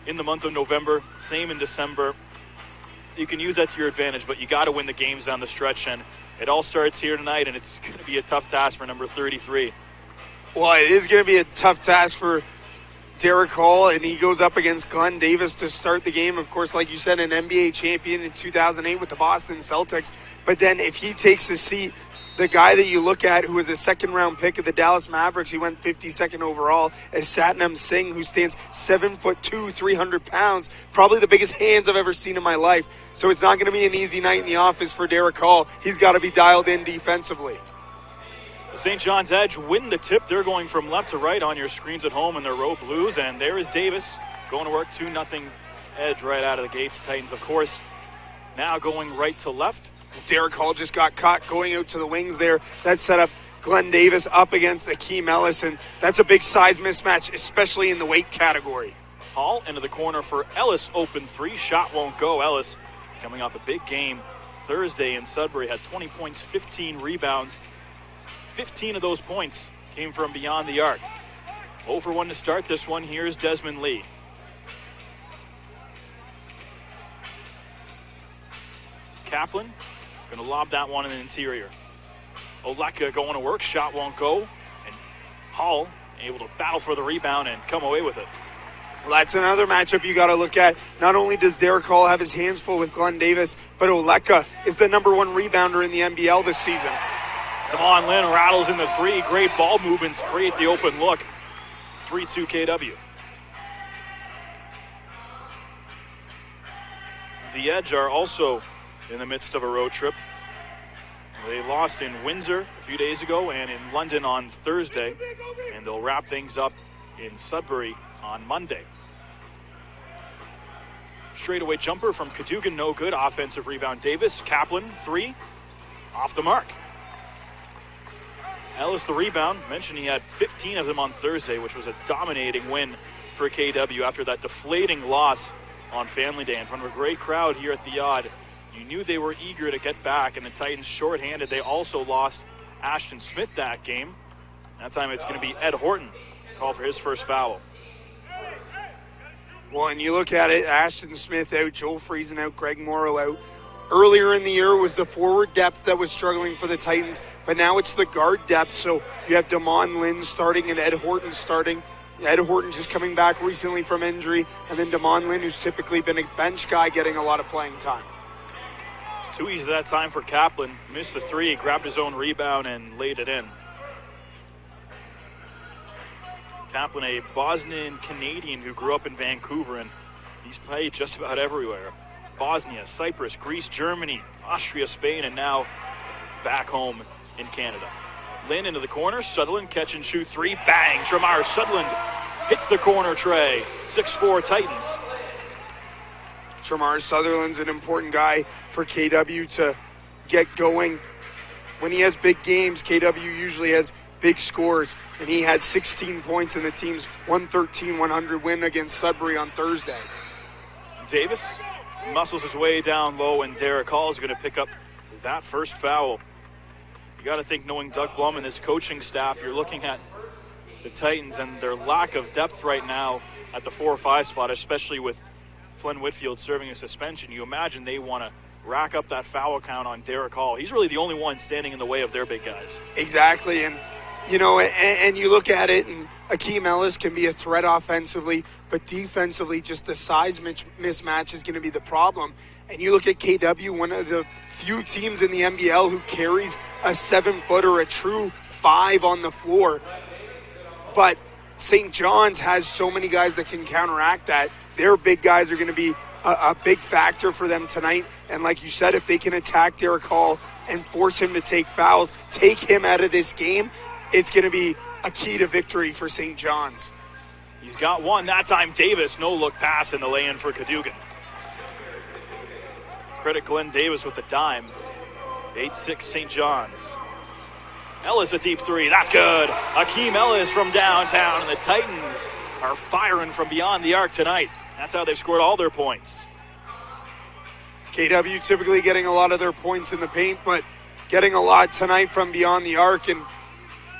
in the month of November, same in December. You can use that to your advantage, but you got to win the games down the stretch, and it all starts here tonight, and it's going to be a tough task for number 33. Well, it is going to be a tough task for Derek Hall, and he goes up against Glenn Davis to start the game. Of course, like you said, an NBA champion in 2008 with the Boston Celtics. But then if he takes a seat, the guy that you look at who was a second-round pick of the Dallas Mavericks, he went 52nd overall, is Satnam Singh, who stands 7'2", 300 pounds, probably the biggest hands I've ever seen in my life. So it's not going to be an easy night in the office for Derek Hall. He's got to be dialed in defensively. The St. John's Edge win the tip. They're going from left to right on your screens at home in their road blues, and there is Davis going to work 2-0 Edge right out of the gates. Titans, of course, now going right to left. Derek Hall just got caught going out to the wings there. That set up Glenn Davis up against Akeem Ellis, and that's a big size mismatch, especially in the weight category. Hall into the corner for Ellis, open three. Shot won't go. Ellis coming off a big game Thursday in Sudbury, had 20 points, 15 rebounds. 15 of those points came from beyond the arc. 0 for 1 to start this one. Here's Desmond Lee. Kaplan going to lob that one in the interior. Oleka going to work. Shot won't go. And Hall able to battle for the rebound and come away with it. Well, that's another matchup you got to look at. Not only does Derek Hall have his hands full with Glenn Davis, but Oleka is the #1 rebounder in the NBL this season. Damon Lynn rattles in the three. Great ball movements create the open look. 3-2 KW. The Edge are also in the midst of a road trip. They lost in Windsor a few days ago and in London on Thursday, and they'll wrap things up in Sudbury on Monday. Straightaway jumper from Cadogan, no good. Offensive rebound Davis. Kaplan, three, off the mark. Ellis the rebound. Mentioned he had 15 of them on Thursday, which was a dominating win for KW after that deflating loss on Family Day in front of a great crowd here at the Yard. You knew they were eager to get back, and the Titans shorthanded. They also lost Ashton Smith that game. That time it's going to be Ed Horton called for his first foul. Well, and you look at it, Ashton Smith out, Joel Friesen out, Greg Morrow out. Earlier in the year was the forward depth that was struggling for the Titans, but now it's the guard depth. So you have Damon Lynn starting and Ed Horton starting. Ed Horton just coming back recently from injury, and then Damon Lynn, who's typically been a bench guy, getting a lot of playing time. Too easy that time for Kaplan. Missed the three, grabbed his own rebound and laid it in. Kaplan, a Bosnian Canadian who grew up in Vancouver, and he's played just about everywhere. Bosnia, Cyprus, Greece, Germany, Austria, Spain, and now back home in Canada. Lynn into the corner. Sutherland catch and shoot three. Bang! Tremar Sutherland hits the corner tray. 6'4" Titans. Tremar Sutherland's an important guy for KW to get going. When he has big games, KW usually has big scores, and he had 16 points in the team's 113-100 win against Sudbury on Thursday. Davis muscles his way down low, and Derek Hall is going to pick up that first foul. You got to think, knowing Doug Blum and his coaching staff, you're looking at the Titans and their lack of depth right now at the 4 or 5 spot, especially with Flynn Whitfield serving a suspension. You imagine they want to rack up that foul count on Derek Hall. He's really the only one standing in the way of their big guys. Exactly, and you know, and you look at it, and Akeem Ellis can be a threat offensively, but defensively, just the size mismatch is going to be the problem. And you look at KW, one of the few teams in the NBL who carries a 7-foot or a true 5 on the floor. But St. John's has so many guys that can counteract that. Their big guys are going to be a big factor for them tonight. And like you said, if they can attack Derek Hall and force him to take fouls, take him out of this game, it's going to be a key to victory for St. John's. He's got one. That time Davis, no-look pass in the lay-in for Cadogan. Credit Glenn Davis with the dime. 8-6 St. John's. Ellis a deep three. That's good. Akeem Ellis from downtown, and the Titans are firing from beyond the arc tonight. That's how they've scored all their points. KW typically getting a lot of their points in the paint, but getting a lot tonight from beyond the arc, and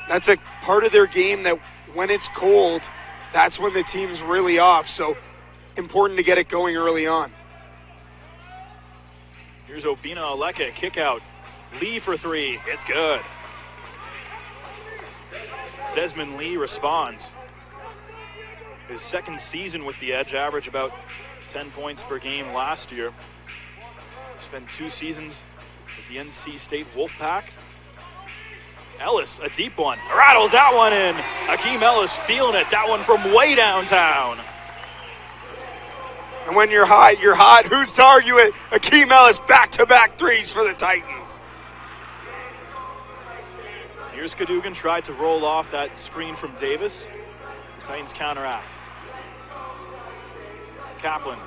that's a part of their game that when it's cold, that's when the team's really off. So important to get it going early on. Here's Obina Oleka, kick out. Lee for three. It's good. Desmond Lee responds. His second season with the Edge, averaged about 10 points per game last year. Spent 2 seasons with the NC State Wolfpack. Ellis, a deep one. Rattles that one in. Akeem Ellis feeling it. That one from way downtown. And when you're hot, you're hot. Who's to argue it? Akeem Ellis, back-to-back threes for the Titans. Here's Cadogan, tried to roll off that screen from Davis. The Titans counteract. Kaplan,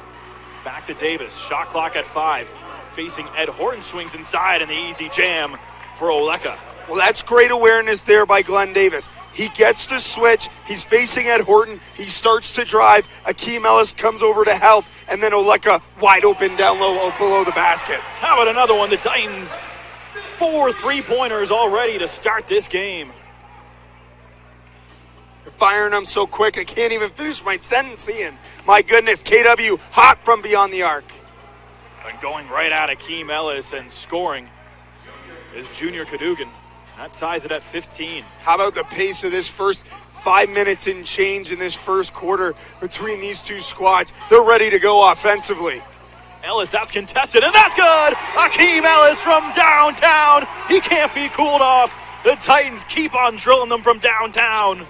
back to Davis. Shot clock at 5. Facing Ed Horton, swings inside, and the easy jam for Oleka. Well, that's great awareness there by Glenn Davis. He gets the switch. He's facing Ed Horton. He starts to drive. Akeem Ellis comes over to help, and then Oleka wide open down low below the basket. How about another one? The Titans, 4 3-pointers already to start this game. They're firing them so quick, I can't even finish my sentence, Ian. My goodness, KW hot from beyond the arc. And going right at Akeem Ellis and scoring is Junior Cadogan. That ties it at 15. How about the pace of this first 5 minutes and change in this first quarter between these two squads? They're ready to go offensively. Ellis, that's contested, and that's good! Akeem Ellis from downtown. He can't be cooled off. The Titans keep on drilling them from downtown.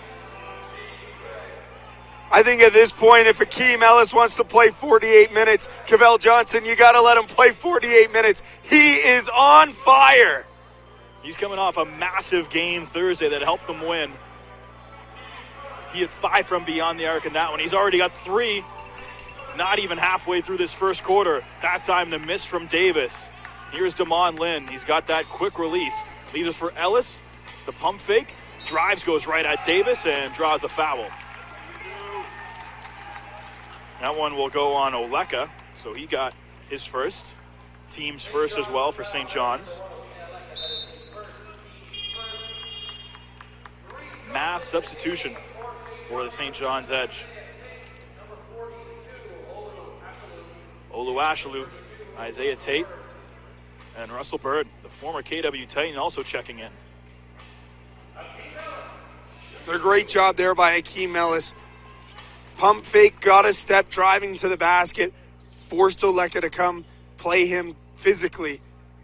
I think at this point, if Akeem Ellis wants to play 48 minutes, Cavell Johnson, you got to let him play 48 minutes. He is on fire. He's coming off a massive game Thursday that helped them win. He had 5 from beyond the arc in that one. He's already got 3, not even halfway through this first quarter. That time the miss from Davis. Here's Damon Lynn. He's got that quick release. Leaves it for Ellis. The pump fake. Drives, goes right at Davis, and draws the foul. That one will go on Oleka, so he got his first. Team's first as well for St. John's. Mass substitution for the St. John's Edge. Oluwaseolu, Isaiah Tate, and Russell Bird, the former KW Titan, also checking in. Did a great job there by Akeem Ellis. Pump fake, got a step, driving to the basket, forced Oleka to come play him physically.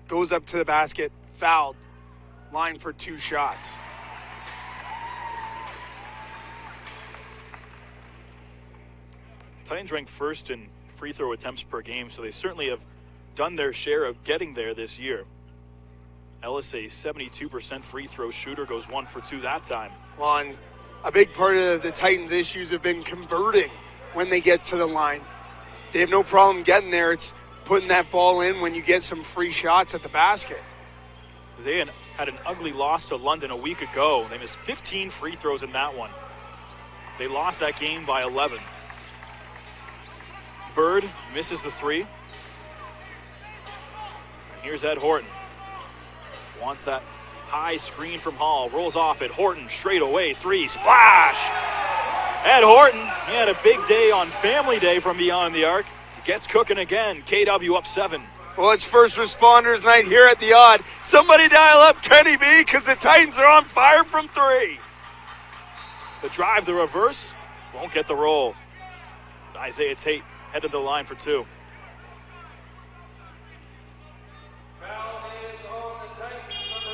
Goes up to the basket, fouled, line for 2 shots. Titans rank first in free throw attempts per game, so they certainly have done their share of getting there this year. Ellis, a 72% free throw shooter, goes 1 for 2 that time. Well, and a big part of the Titans' issues have been converting when they get to the line. They have no problem getting there. It's putting that ball in when you get some free shots at the basket. They had an ugly loss to London a week ago. They missed 15 free throws in that one. They lost that game by 11. Bird misses the 3. And here's Ed Horton. Wants that high screen from Hall. Rolls off it. Horton straight away. 3. Splash! Ed Horton, he had a big day on Family Day from beyond the arc. Gets cooking again. KW up 7. Well, it's first responders night here at the Odd. Somebody dial up Kenny B because the Titans are on fire from 3. The drive, the reverse, won't get the roll. Isaiah Tate headed to the line for 2.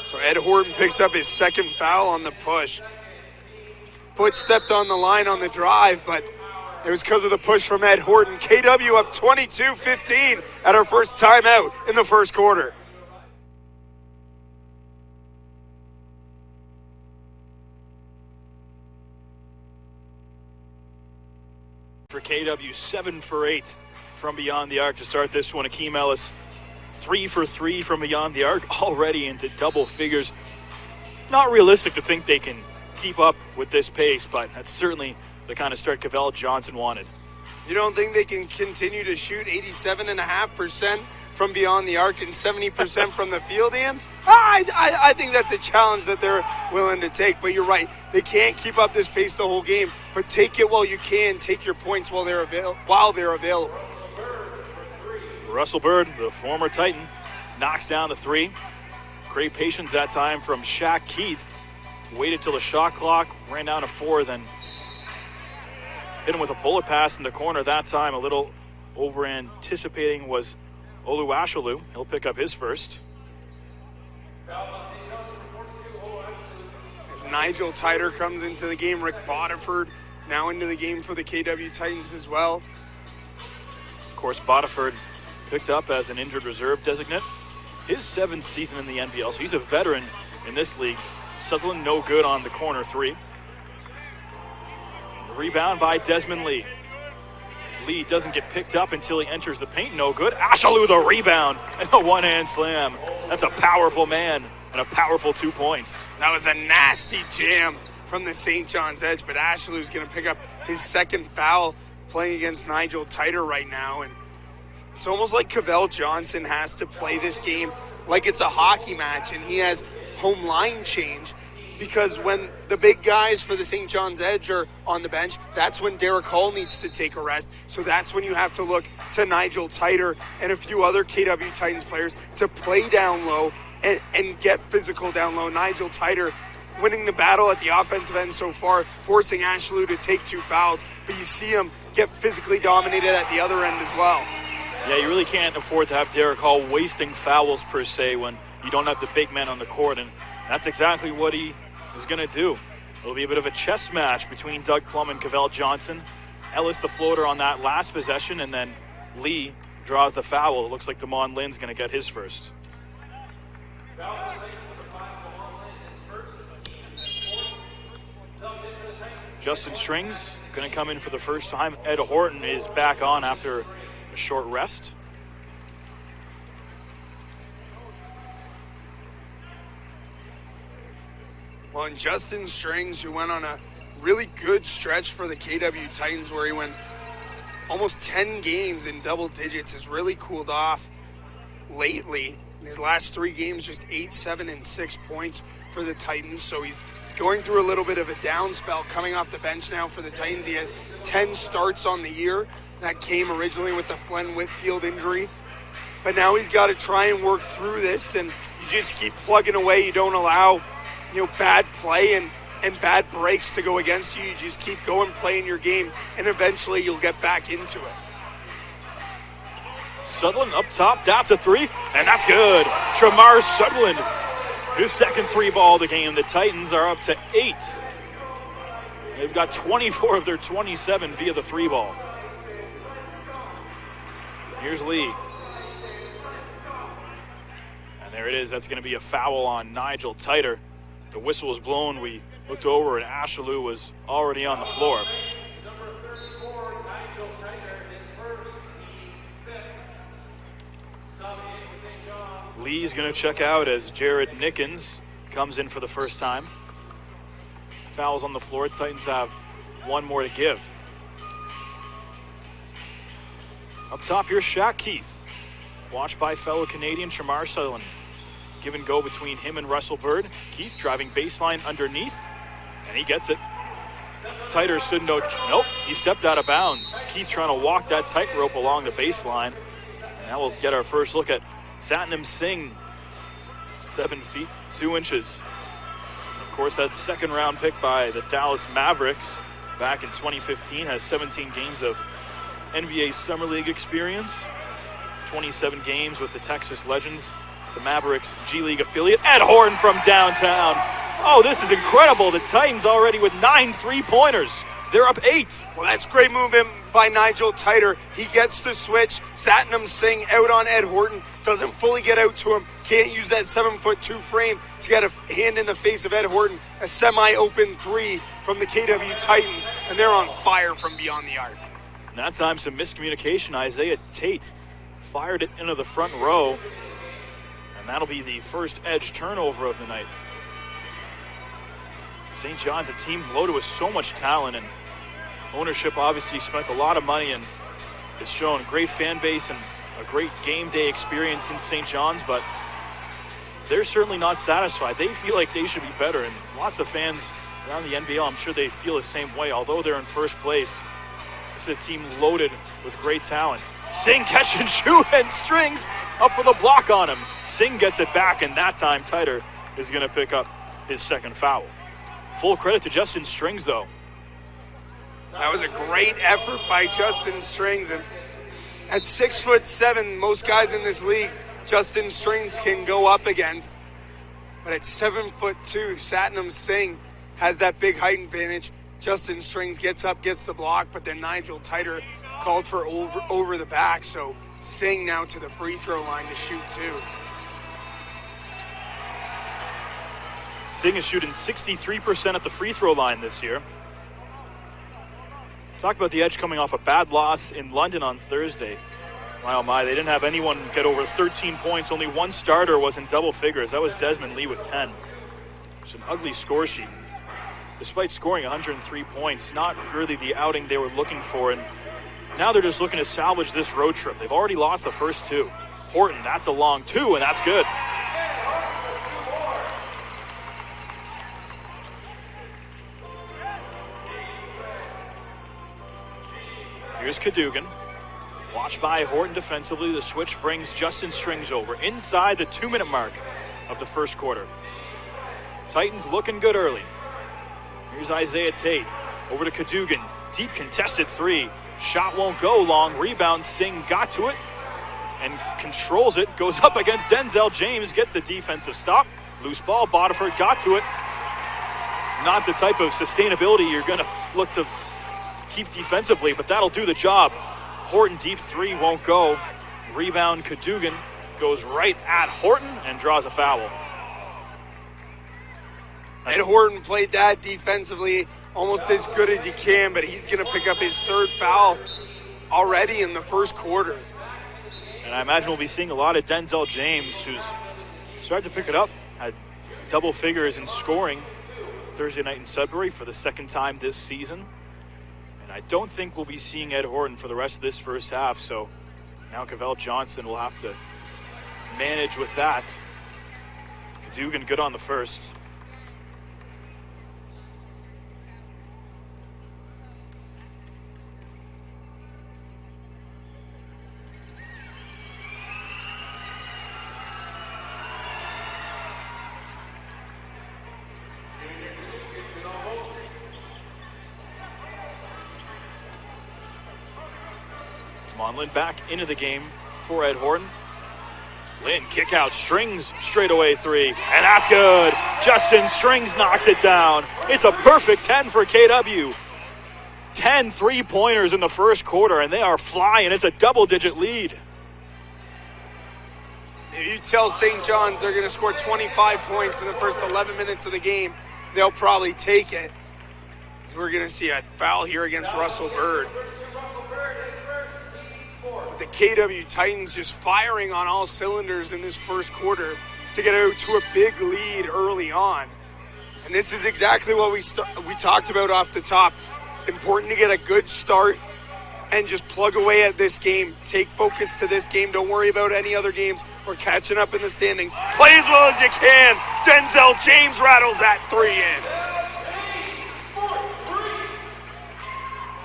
So Ed Horton picks up his second foul on the push. Foot stepped on the line on the drive, but it was because of the push from Ed Horton. KW up 22-15 at our first timeout in the first quarter. For KW, 7 for 8 from beyond the arc to start this one. Akeem Ellis, 3 for 3 from beyond the arc, already into double figures. Not realistic to think they can keep up with this pace, but that's certainly the kind of start Cavell Johnson wanted. You don't think they can continue to shoot 87.5% from beyond the arc and 70% from the field, Ian, I think that's a challenge that they're willing to take. But you're right. They can't keep up this pace the whole game, but take it while you can. Take your points while they're available. Russell Bird, the former Titan, knocks down the three. Great patience that time from Shaq Keith. Waited till the shot clock ran down to 4, then hit him with a bullet pass in the corner that time. A little over anticipating was Oluwaseolu. He'll pick up his first. As Nigel Titer comes into the game, Rick Bodiford now into the game for the KW Titans as well. Of course, Bodiford picked up as an injured reserve designate. His 7th season in the NBL, so he's a veteran in this league. Sutherland no good on the corner 3. Rebound by Desmond Lee. Lee doesn't get picked up until he enters the paint. No good. Ashalu the rebound and a one-hand slam. That's a powerful man and a powerful 2 points. That was a nasty jam from the St. John's Edge, but Ashalu's going to pick up his 2nd foul playing against Nigel Titer right now. And it's almost like Cavell Johnson has to play this game like it's a hockey match, and he has home line change, because when the big guys for the St. John's Edge are on the bench, that's when Derek Hall needs to take a rest. So that's when you have to look to Nigel Titer and a few other KW Titans players to play down low and get physical down low. Nigel Titer winning the battle at the offensive end so far, forcing Ashalu to take 2 fouls, but you see him get physically dominated at the other end as well. Yeah, you really can't afford to have Derek Hall wasting fouls per se when you don't have the big men on the court, and that's exactly what he is going to do. It'll be a bit of a chess match between Doug Plum and Cavell Johnson. Ellis the floater on that last possession, and then Lee draws the foul. It looks like Damon Lynn's going to get his first. Justin Strings going to come in for the first time. Ed Horton is back on after a short rest. Well, and Justin Strings, who went on a really good stretch for the KW Titans where he went almost 10 games in double digits, has really cooled off lately. In his last 3 games, just 8, 7, and 6 points for the Titans. So he's going through a little bit of a down spell coming off the bench now for the Titans. He has 10 starts on the year. That came originally with the Flen Whitfield injury. But now he's got to try and work through this, and you just keep plugging away. You don't allow bad play and bad breaks to go against you. You just keep going, playing your game, and eventually you'll get back into it. Sutherland up top, that's a 3, and that's good. Tramar Sutherland, his 2nd 3 ball of the game. The Titans are up to 8. They've got 24 of their 27 via the 3 ball. Here's Lee. And there it is. That's going to be a foul on Nigel Titer. The whistle was blown. We looked over, and Ashalu was already on the floor. Lee's going to check out as Jared Nickens comes in for the first time. Fouls on the floor. Titans have 1 more to give. Up top, here's Shaq Keith. Watched by fellow Canadian Tramar Sutherland. Give and go between him and Russell Bird. Keith driving baseline underneath, and he gets it. Titer stood nope, he stepped out of bounds. Keith trying to walk that tightrope along the baseline. And now we'll get our first look at Satnam Singh, 7 feet 2 inches. Of course, that 2nd round pick by the Dallas Mavericks back in 2015, has 17 games of NBA Summer League experience, 27 games with the Texas Legends, the Mavericks G League affiliate. Ed Horton from downtown. Oh, this is incredible. The Titans already with 9 3-pointers. They're up 8. Well, that's great movement by Nigel Titer. He gets the switch. Satnam Singh out on Ed Horton. Doesn't fully get out to him. Can't use that 7'2" frame to get a hand in the face of Ed Horton. A semi-open 3 from the KW Titans. And they're on fire from beyond the arc. And that time, some miscommunication. Isaiah Tate fired it into the front row. And that'll be the first Edge turnover of the night. St. John's, a team loaded with so much talent, and ownership obviously spent a lot of money, and it's shown great fan base and a great game day experience in St. John's, but they're certainly not satisfied. They feel like they should be better, and lots of fans around the NBL, I'm sure they feel the same way. Although they're in first place, this is a team loaded with great talent. Singh catch and shoot, and Strings up with a block on him. Singh gets it back, and that time Titer is going to pick up his second foul. Full credit to Justin Strings, though. That was a great effort by Justin Strings, and at 6'7", most guys in this league, Justin Strings can go up against. But at 7'2", Satnam Singh has that big height advantage. Justin Strings gets up, gets the block, but then Nigel Titer called for over the back. So Singh now to the free throw line to shoot two. Singh is shooting 63% at the free throw line this year. Talk about the Edge coming off a bad loss in London on Thursday. My oh my, they didn't have anyone get over 13 points. Only one starter was in double figures. That was Desmond Lee with 10. It's an ugly score sheet. Despite scoring 103 points, not really the outing they were looking for. And now they're just looking to salvage this road trip. They've already lost the first two. Horton, that's a long two, and that's good. Here's Cadogan. Watched by Horton defensively. The switch brings Justin Strings over inside the 2-minute mark of the first quarter. Titans looking good early. Here's Isaiah Tate. Over to Cadogan. Deep contested three. Shot won't go long. Rebound. Singh got to it and controls it. Goes up against Denzel James. Gets the defensive stop. Loose ball. Bodiford got to it. Not the type of sustainability you're going to look to keep defensively, but that'll do the job. Horton deep three won't go. Rebound. Cadogan goes right at Horton and draws a foul. Ed Horton played that defensively almost as good as he can, but he's going to pick up his third foul already in the first quarter. And I imagine we'll be seeing a lot of Denzel James, who's started to pick it up. Had double figures in scoring Thursday night in Sudbury for the second time this season. And I don't think we'll be seeing Ed Horton for the rest of this first half, so now Cavell Johnson will have to manage with that. Cadogan good on the first. Monlin back into the game for Ed Horton. Lynn kick out, Strings straightaway three, and that's good. Justin Strings knocks it down. It's a perfect 10 for KW. 10 3-pointers in the first quarter, and they are flying. It's a double-digit lead. If you tell St. John's they're going to score 25 points in the first 11 minutes of the game, they'll probably take it. We're going to see a foul here against Russell Bird. The KW Titans just firing on all cylinders in this first quarter to get out to a big lead early on. And this is exactly what we talked about off the top. Important to get a good start and just plug away at this game. Take focus to this game. Don't worry about any other games. We're catching up in the standings. Play as well as you can. Denzel James rattles that three in.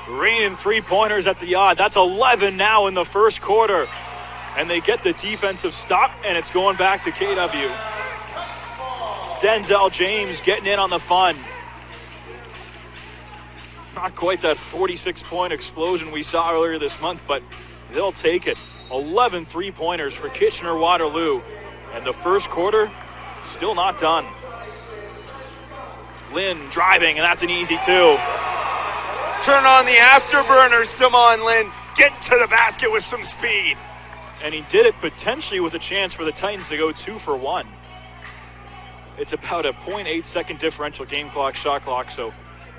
Raining 3-pointers at the odd. That's 11 now in the first quarter. And they get the defensive stop, and it's going back to KW. Denzel James getting in on the fun. Not quite that 46-point explosion we saw earlier this month, but they'll take it. 11 3-pointers for Kitchener-Waterloo. And the first quarter, still not done. Lynn driving, and that's an easy two. Turn on the afterburners, Damon Lynn. Get to the basket with some speed. And he did it potentially with a chance for the Titans to go 2 for 1. It's about a 0.8-second differential game clock, shot clock, so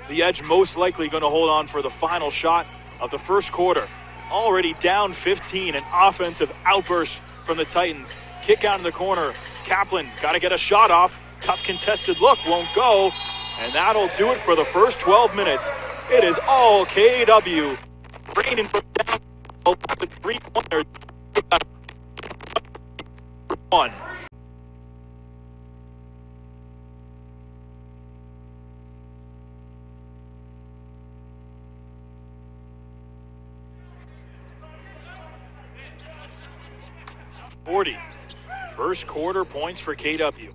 the Edge most likely going to hold on for the final shot of the first quarter. Already down 15, an offensive outburst from the Titans. Kick out in the corner. Kaplan got to get a shot off. Tough contested look, won't go. And that'll do it for the first 12 minutes. It is all KW. Raining from down 11 3-pointers. One. First quarter points for KW.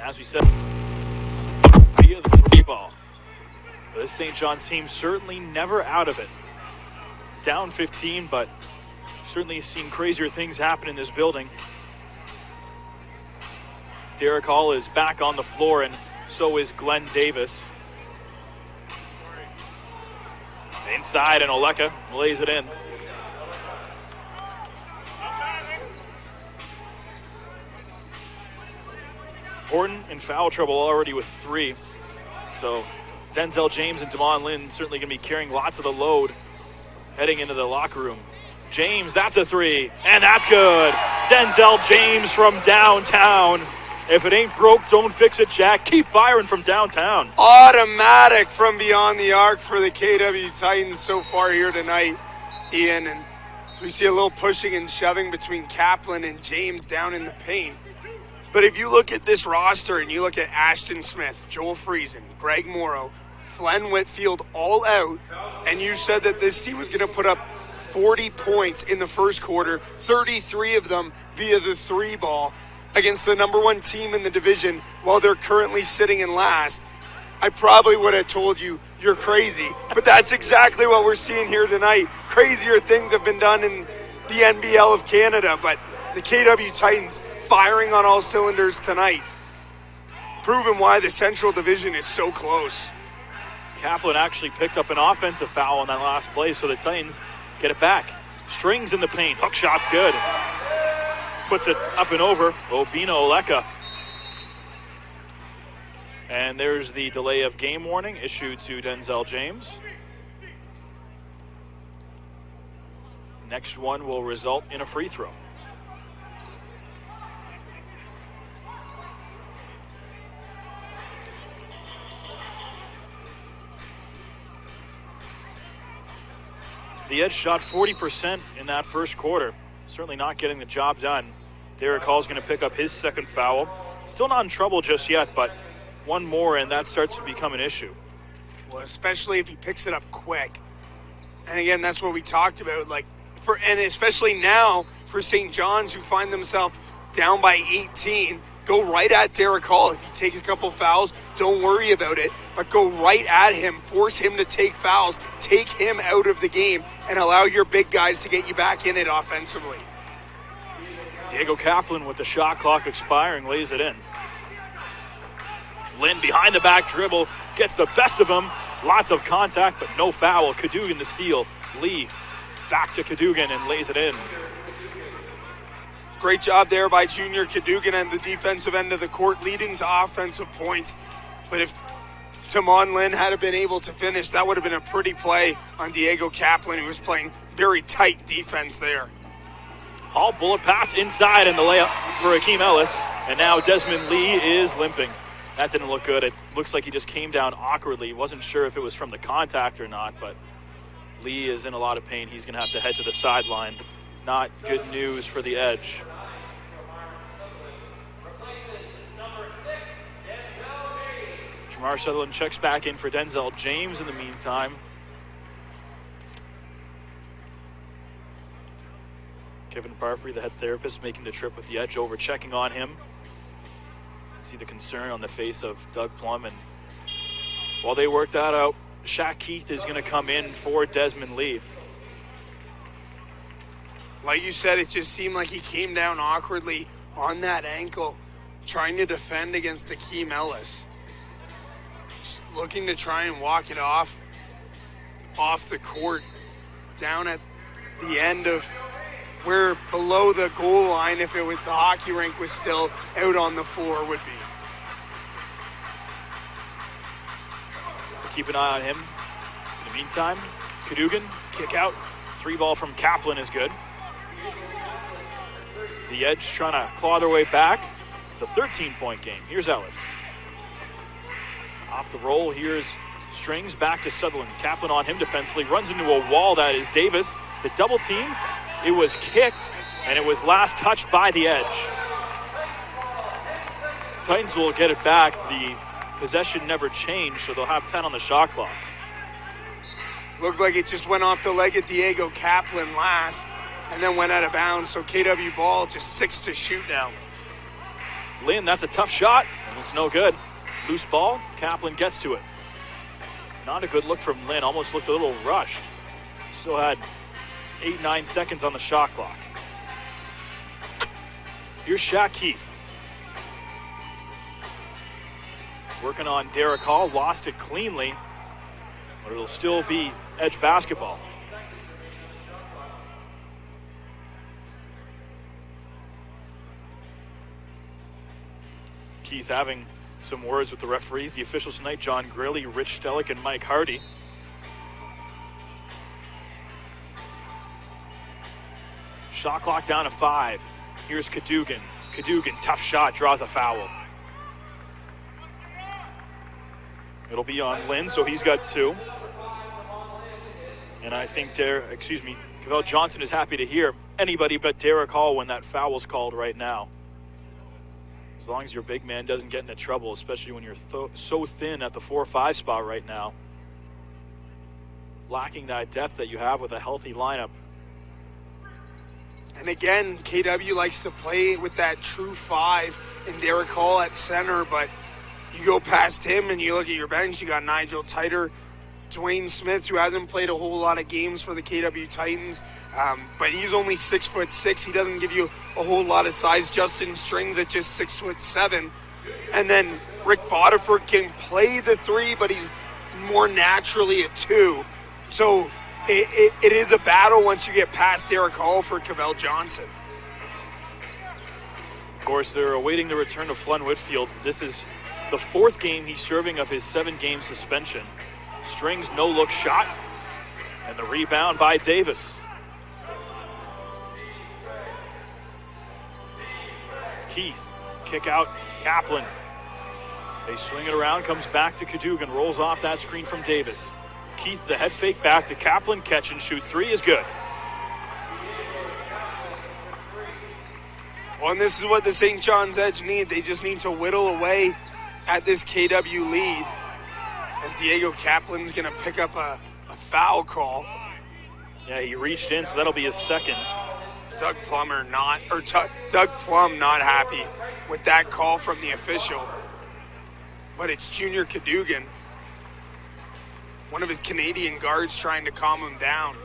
As we said, via the three ball. This St. John's team certainly never out of it. Down 15, but certainly seen crazier things happen in this building. Derek Hall is back on the floor, and so is Glenn Davis. Inside, and Oleka lays it in. Horton in foul trouble already with 3. So Denzel James and Damon Lynn certainly going to be carrying lots of the load heading into the locker room. James, that's a 3, and that's good. Denzel James from downtown. If it ain't broke, don't fix it, Jack. Keep firing from downtown. Automatic from beyond the arc for the KW Titans so far here tonight, Ian. And so we see a little pushing and shoving between Kaplan and James down in the paint. But if you look at this roster and you look at Ashton Smith, Joel Friesen, Greg Morrow, Glenn Whitfield all out, and you said that this team was going to put up 40 points in the first quarter, 33 of them via the 3 ball against the number 1 team in the division while they're currently sitting in last, I probably would have told you you're crazy. But that's exactly what we're seeing here tonight. Crazier things have been done in the NBL of Canada, but the KW Titans firing on all cylinders tonight, proving why the Central Division is so close. Kaplan actually picked up an offensive foul on that last play, so the Titans get it back. Strings in the paint. Hook shot's good. Puts it up and over. Obina Oleka. And there's the delay of game warning issued to Denzel James. Next one will result in a free throw. The Edge shot 40% in that first quarter. Certainly not getting the job done. Derek Hall's going to pick up his second foul. Still not in trouble just yet, but one more and that starts to become an issue. Well, especially if he picks it up quick. And again, that's what we talked about. And especially now for St. John's, who find themselves down by 18, go right at Derek Hall. If you take a couple fouls, don't worry about it, but go right at him, force him to take fouls, take him out of the game, and allow your big guys to get you back in it offensively. Diego Kaplan with the shot clock expiring lays it in. Lynn behind the back dribble, gets the best of him. Lots of contact, but no foul. Cadogan to steal. Lee back to Cadogan and lays it in. Great job there by Junior Cadogan on the defensive end of the court, leading to offensive points. But if Damon Lynn had been able to finish, that would have been a pretty play on Diego Kaplan, who was playing very tight defense there. Hall bullet pass inside and the layup for Akeem Ellis. And now Desmond Lee is limping. That didn't look good. It looks like he just came down awkwardly. Wasn't sure if it was from the contact or not, but Lee is in a lot of pain. He's going to have to head to the sideline. Not good news for the Edge. Jamar Sutherland checks back in for Denzel James in the meantime. Kevin Parfrey, the head therapist, making the trip with the Edge over, checking on him. See the concern on the face of Doug Plum. And while they work that out, Shaq Keith is going to come in for Desmond Lee. Like you said, it just seemed like he came down awkwardly on that ankle, trying to defend against Akeem Ellis. Just looking to try and walk it off the court, down at the end of where below the goal line, if it was the hockey rink was still out on the floor, would be. Keep an eye on him. In the meantime, Cadogan, kick out. 3-ball from Kaplan is good. The Edge trying to claw their way back. It's a 13-point game. Here's Ellis. Off the roll, here's Strings back to Sutherland. Kaplan on him defensively, runs into a wall. That is Davis. The double team It was kicked, and it was last touched by the edge. Titans will get it back. The possession never changed, so they'll have 10 on the shot clock. Looked like it just went off the leg of Diego Kaplan last and then went out of bounds. So KW ball, just 6 to shoot now. Lynn, that's a tough shot, and it's no good. Loose ball, Kaplan gets to it. Not a good look from Lynn, almost looked a little rushed. Still had 8-9 seconds on the shot clock. Here's Shaq Keith. Working on Derek Hall, lost it cleanly, but it'll still be Edge basketball. Keith having some words with the referees, the officials tonight, John Grilly, Rich Stellick, and Mike Hardy. Shot clock down to 5. Here's Cadogan. Cadogan, tough shot, draws a foul. It'll be on Lynn, so he's got 2. And I think Cavell Johnson is happy to hear anybody but Derek Hall when that foul's called right now. As long as your big man doesn't get into trouble, especially when you're so thin at the 4-5 spot right now. Lacking that depth that you have with a healthy lineup. And again, KW likes to play with that true 5 and Derek Hall at center, but you go past him and you look at your bench, you got Nigel Titer, Dwayne Smith, who hasn't played a whole lot of games for the KW Titans, but he's only 6'6". He doesn't give you a whole lot of size. Justin Strings at just 6'7". And then Rick Bodiford can play the 3, but he's more naturally a 2. So it is a battle once you get past Derek Hall for Cavell Johnson. Of course, they're awaiting the return of Flynn Whitfield. This is the 4th game he's serving of his 7-game suspension. Strings no-look shot, and the rebound by Davis. Keith, kick out Kaplan. They swing it around, comes back to Cadogan, rolls off that screen from Davis. Keith, the head fake back to Kaplan, catch and shoot 3 is good. Well, and this is what the St. John's Edge need. They just need to whittle away at this KW lead, as Diego Kaplan's going to pick up a foul call. Yeah, he reached in, so that'll be his 2nd. Doug Plum not happy with that call from the official. But it's Junior Cadogan, one of his Canadian guards, trying to calm him down.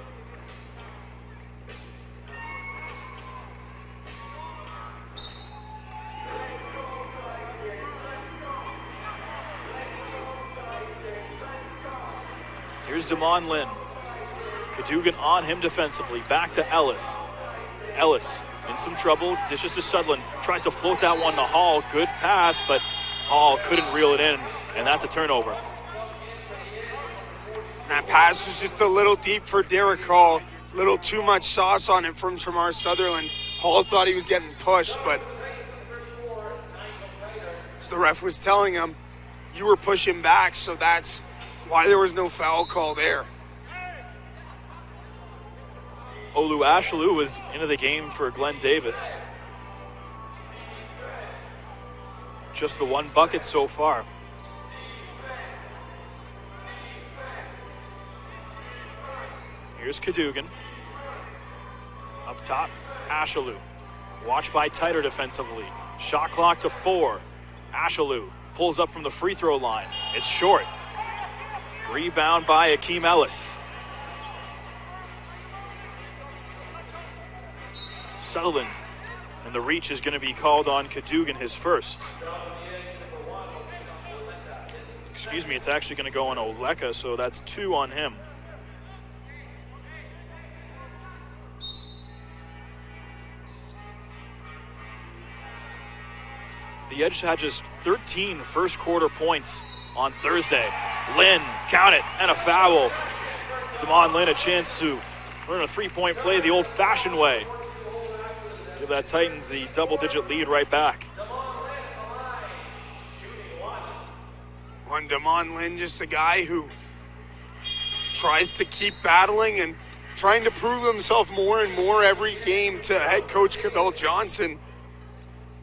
Here's Damon Lynn. Cadogan on him defensively. Back to Ellis. Ellis in some trouble. Dishes to Sutherland. Tries to float that one to Hall. Good pass, but Hall couldn't reel it in, and that's a turnover. That pass was just a little deep for Derek Hall. A little too much sauce on it from Tramar Sutherland. Hall thought he was getting pushed, but as the ref was telling him, you were pushing back, so that's why there was no foul call there. Olu Ashalu was into the game for Glenn Davis. Just the 1 bucket so far. Here's Cadogan. Up top, Ashalu. Watched by Titer defensively. Shot clock to 4. Ashalu pulls up from the free throw line. It's short. Rebound by Akeem Ellis. Sutherland, and the reach is going to be called on Cadogan, his 1st. Excuse me, it's actually going to go on Oleka, so that's 2 on him. The Edge had just 13 first-quarter points on Thursday. Lynn, count it, and a foul. Damon Lynn a chance to learn a 3-point play the old-fashioned way. Give that Titans the double-digit lead right back. Damon Lynn, just a guy who tries to keep battling, and trying to prove himself more and more every game to head coach Cavell Johnson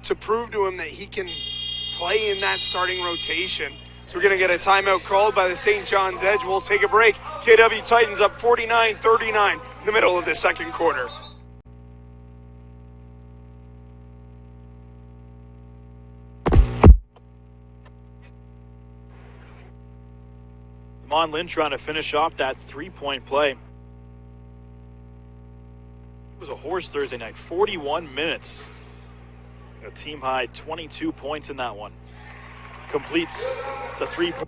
to prove to him that he can play in that starting rotation. So we're going to get a timeout called by the St. John's Edge. We'll take a break. KW Titans up 49-39 in the middle of the second quarter. Damon Lynn trying to finish off that three-point play. It was a horse Thursday night, 41 minutes. A team high 22 points in that one. Completes the three-point.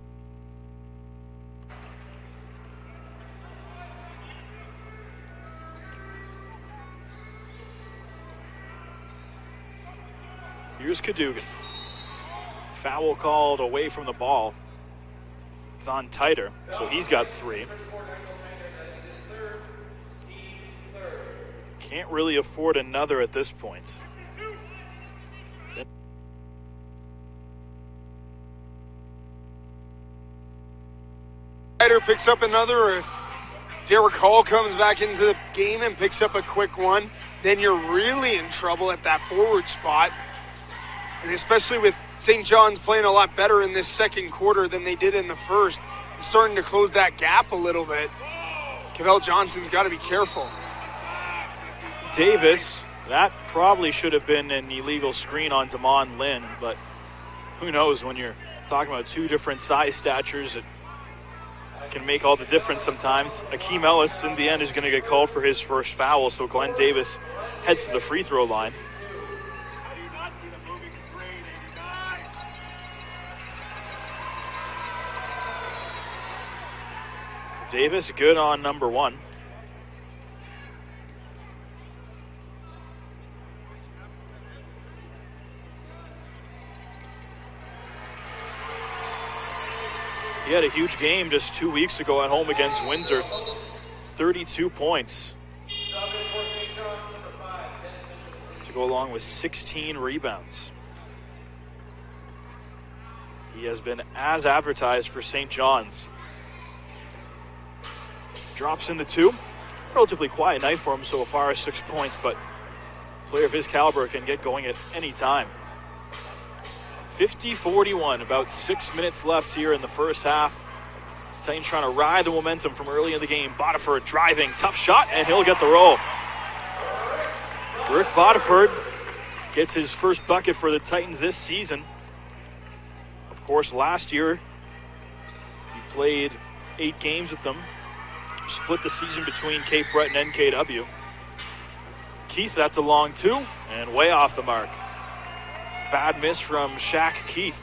Here's Cadogan. Foul called away from the ball. It's on Tighter, so he's got 3. Can't really afford another at this point. Tighter picks up another, or if Derek Hall comes back into the game and picks up a quick one, then you're really in trouble at that forward spot. And especially with St. John's playing a lot better in this second quarter than they did in the first, and starting to close that gap a little bit. Cavell Johnson's got to be careful. Davis, that probably should have been an illegal screen on Damon Lynn, but who knows, when you're talking about 2 different size statures, it can make all the difference sometimes. Akeem Ellis in the end is going to get called for his first foul, so Glenn Davis heads to the free throw line. Davis good on number 1. He had a huge game just 2 weeks ago at home against Windsor. 32 points. To go along with 16 rebounds. He has been as advertised for St. John's. Drops into 2. Relatively quiet night for him so far, 6 points, but a player of his caliber can get going at any time. 50-41, about 6 minutes left here in the first half. Titans trying to ride the momentum from early in the game. Bodiford driving, tough shot, and he'll get the roll. Rick Bodiford gets his first bucket for the Titans this season. Of course, last year he played 8 games with them. Split the season between Cape Breton and NKW. Keith, that's a long 2, and way off the mark. Bad miss from Shaq Keith.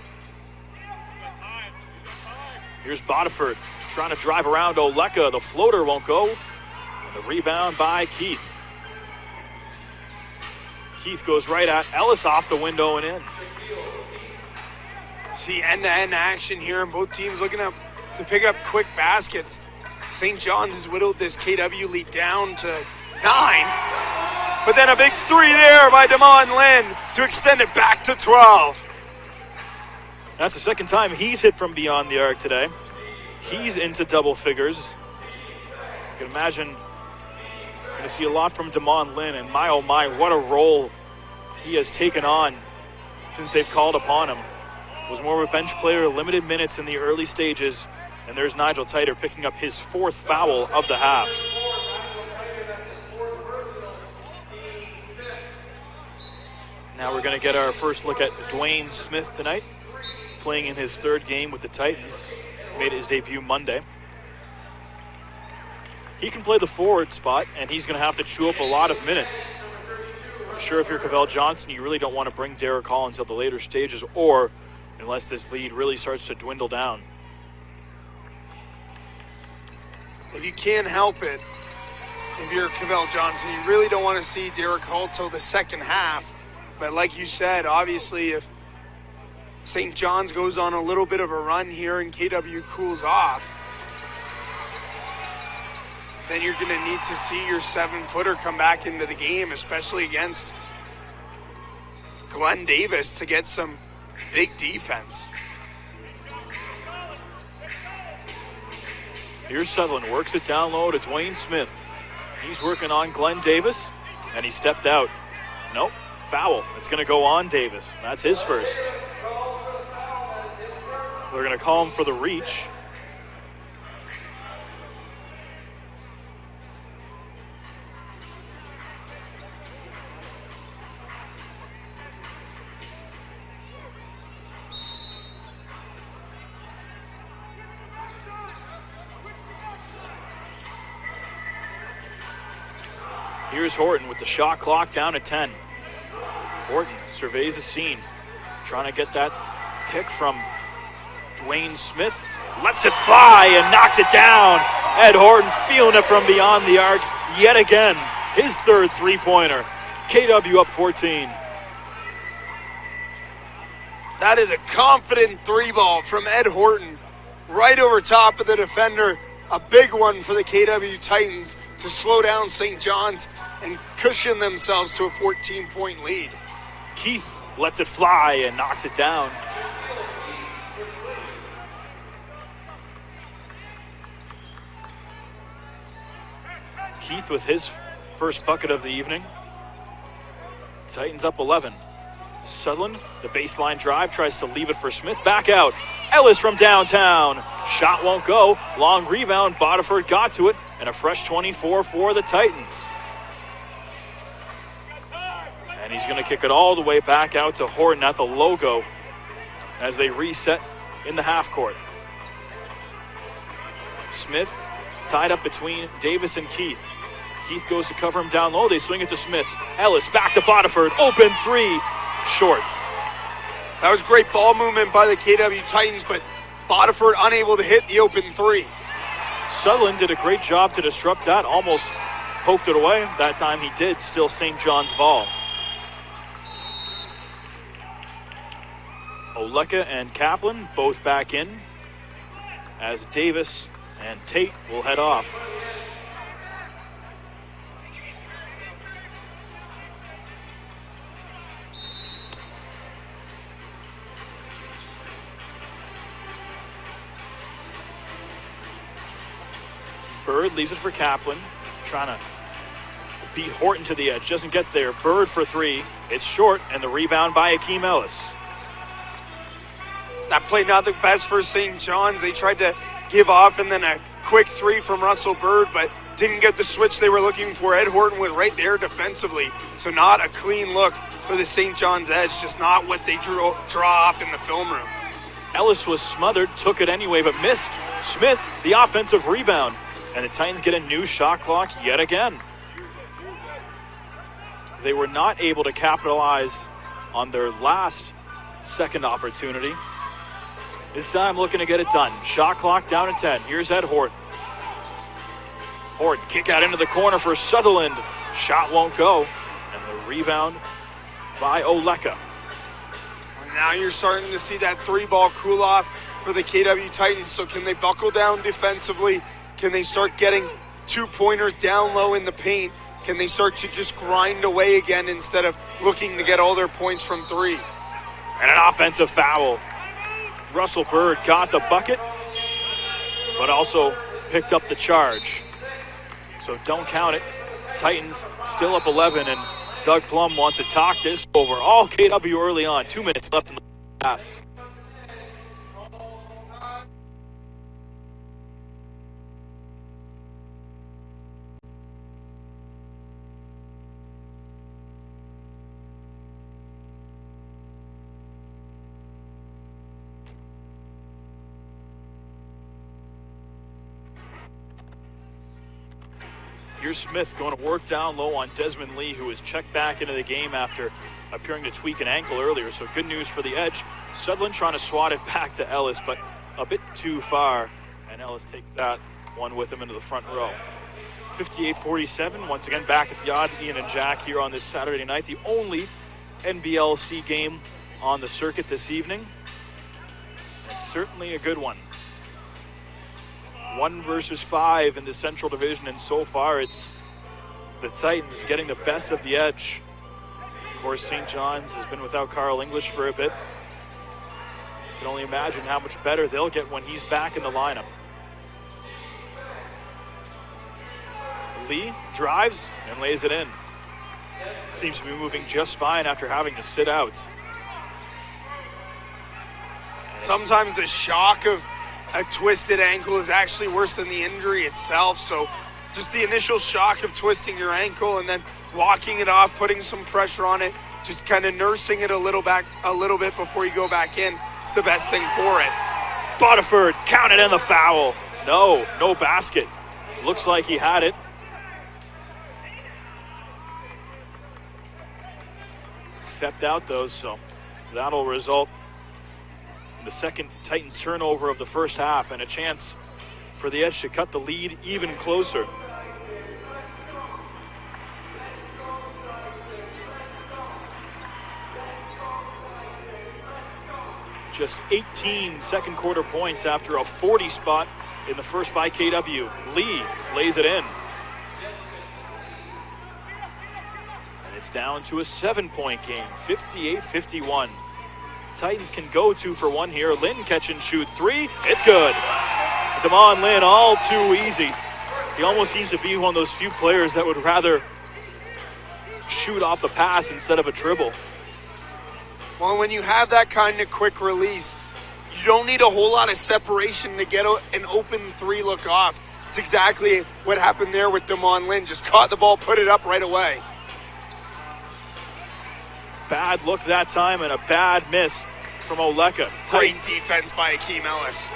Here's Bodiford trying to drive around Oleka. The floater won't go. And the rebound by Keith. Keith goes right at Ellis, off the window and in. See end-to-end action here, and both teams looking up to pick up quick baskets. St. John's has whittled this KW lead down to 9. But then a big 3 there by Damon Lynn to extend it back to 12. That's the second time he's hit from beyond the arc today. He's into double figures. You can imagine you're going to see a lot from Damon Lynn, and my oh my, what a role he has taken on since they've called upon him. Was more of a bench player, limited minutes in the early stages. And there's Nigel Tighter picking up his 4th foul of the half. Now we're going to get our first look at Dwayne Smith tonight, playing in his 3rd game with the Titans. Made his debut Monday. He can play the forward spot, and he's going to have to chew up a lot of minutes. I'm sure if you're Cavell Johnson, you really don't want to bring Derek Hall until the later stages, or unless this lead really starts to dwindle down. If you can't help it, if you're Cavell Johnson, you really don't want to see Derek Hall till the second half. But like you said, obviously, if St. John's goes on a little bit of a run here and KW cools off, then you're going to need to see your 7-footer come back into the game, especially against Glenn Davis, to get some big defense. Here's Sutherland, works it down low to Dwayne Smith. He's working on Glenn Davis, and he stepped out. Nope, foul. It's going to go on Davis. That's his first. They're going to call him for the reach. Here's Horton with the shot clock down to 10. Horton surveys the scene, trying to get that pick from Dwayne Smith. Lets it fly and knocks it down. Ed Horton feeling it from beyond the arc yet again. His third three-pointer. KW up 14. That is a confident three ball from Ed Horton. Right over top of the defender. A big one for the KW Titans to slow down St. John's and cushion themselves to a 14-point lead. Keith lets it fly and knocks it down. Keith with his first bucket of the evening. Titans up 11. Sutherland, the baseline drive, tries to leave it for Smith. Back out. Ellis from downtown. Shot won't go. Long rebound. Bodiford got to it. And a fresh 24 for the Titans. And he's going to kick it all the way back out to Horton at the logo as they reset in the half court. Smith tied up between Davis and Keith. Keith goes to cover him down low. They swing it to Smith. Ellis back to Bodiford. Open three. Short. That was great ball movement by the KW Titans, but Bodiford unable to hit the open three. Sutherland did a great job to disrupt that. Almost poked it away. That time he did. Still St. John's ball. Oleka and Kaplan both back in as Davis and Tate will head off. Bird leaves it for Kaplan, trying to beat Horton to the edge. Doesn't get there. Bird for three. It's short, and the rebound by Akeem Ellis. That played not the best for St. John's. They tried to give off, and then a quick three from Russell Bird, but didn't get the switch they were looking for. Ed Horton was right there defensively, so not a clean look for the St. John's edge, just not what they draw up in the film room. Ellis was smothered, took it anyway, but missed. Smith, the offensive rebound. And the Titans get a new shot clock yet again. They were not able to capitalize on their last second opportunity. This time looking to get it done. Shot clock down to 10. Here's Ed Horton. Horton kick out into the corner for Sutherland. Shot won't go. And the rebound by Oleka. Now you're starting to see that three ball cool off for the KW Titans. So can they buckle down defensively? Can they start getting two-pointers down low in the paint? Can they start to just grind away again instead of looking to get all their points from three? And an offensive foul. Russell Bird got the bucket, but also picked up the charge. So don't count it. Titans still up 11, and Doug Plum wants to talk this over. All KW early on. 2 minutes left in the half. Here's Smith going to work down low on Desmond Lee, who was checked back into the game after appearing to tweak an ankle earlier. So good news for the edge. Sutherland trying to swat it back to Ellis, but a bit too far. And Ellis takes that one with him into the front row. 58-47, once again back at the Odd Ian and Jack here on this Saturday night. The only NBLC game on the circuit this evening. It's certainly a good one. 1 versus 5 in the Central Division, and so far it's the Titans getting the best of the edge. Of course, St. John's has been without Carl English for a bit. You can only imagine how much better they'll get when he's back in the lineup. Lee drives and lays it in. Seems to be moving just fine after having to sit out. Sometimes the shock of a twisted ankle is actually worse than the injury itself. So just the initial shock of twisting your ankle and then walking it off, putting some pressure on it, just kind of nursing it a little bit before you go back in. It's the best thing for it. Bodiford counted in the foul. No basket. Looks like he had it. Stepped out though, so that'll result in the second Titans turnover of the first half and a chance for the Edge to cut the lead even closer. Just 18 second quarter points after a 40 spot in the first by KW. Lee lays it in. And it's down to a 7-point game, 58-51. Titans can go 2 for 1 here. Lynn catch and shoot 3. It's good. Damon Lynn all too easy. He almost seems to be one of those few players that would rather shoot off the pass instead of a dribble. Well, when you have that kind of quick release, you don't need a whole lot of separation to get an open 3 look off. It's exactly what happened there with Damon Lynn. Just caught the ball, put it up right away. Bad look that time and a bad miss from Oleka. Great defense by Akeem Ellis.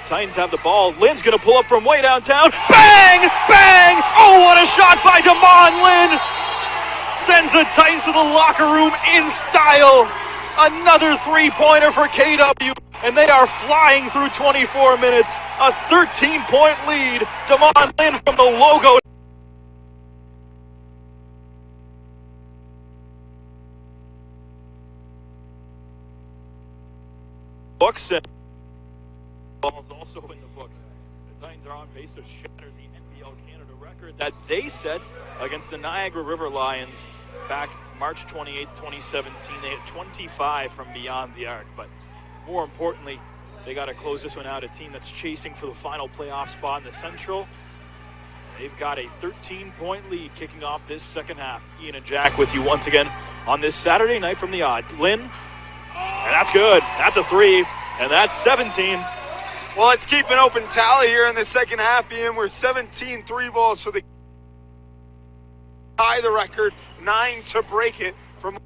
Titans have the ball. Lynn's going to pull up from way downtown. Bang! Bang! Oh, what a shot by Damon Lynn! Sends the Titans to the locker room in style. Another 3-pointer for KW, and they are flying through 24 minutes. A 13-point lead. Damon Lynn from the logo. Books and ball's also in the books. The Titans are on pace to shatter the NBL Canada record that they set against the Niagara River Lions back March 28th, 2017. They had 25 from beyond the arc, but more importantly, they got to close this one out. A team that's chasing for the final playoff spot in the Central. They've got a 13-point lead kicking off this second half. Ian and Jack with you once again on this Saturday night from the Odd. Lynn, and that's good. That's a 3, and that's 17. Well, let's keep an open tally here in the second half, Ian. We're 17 3-balls for the tie the record, 9 to break it from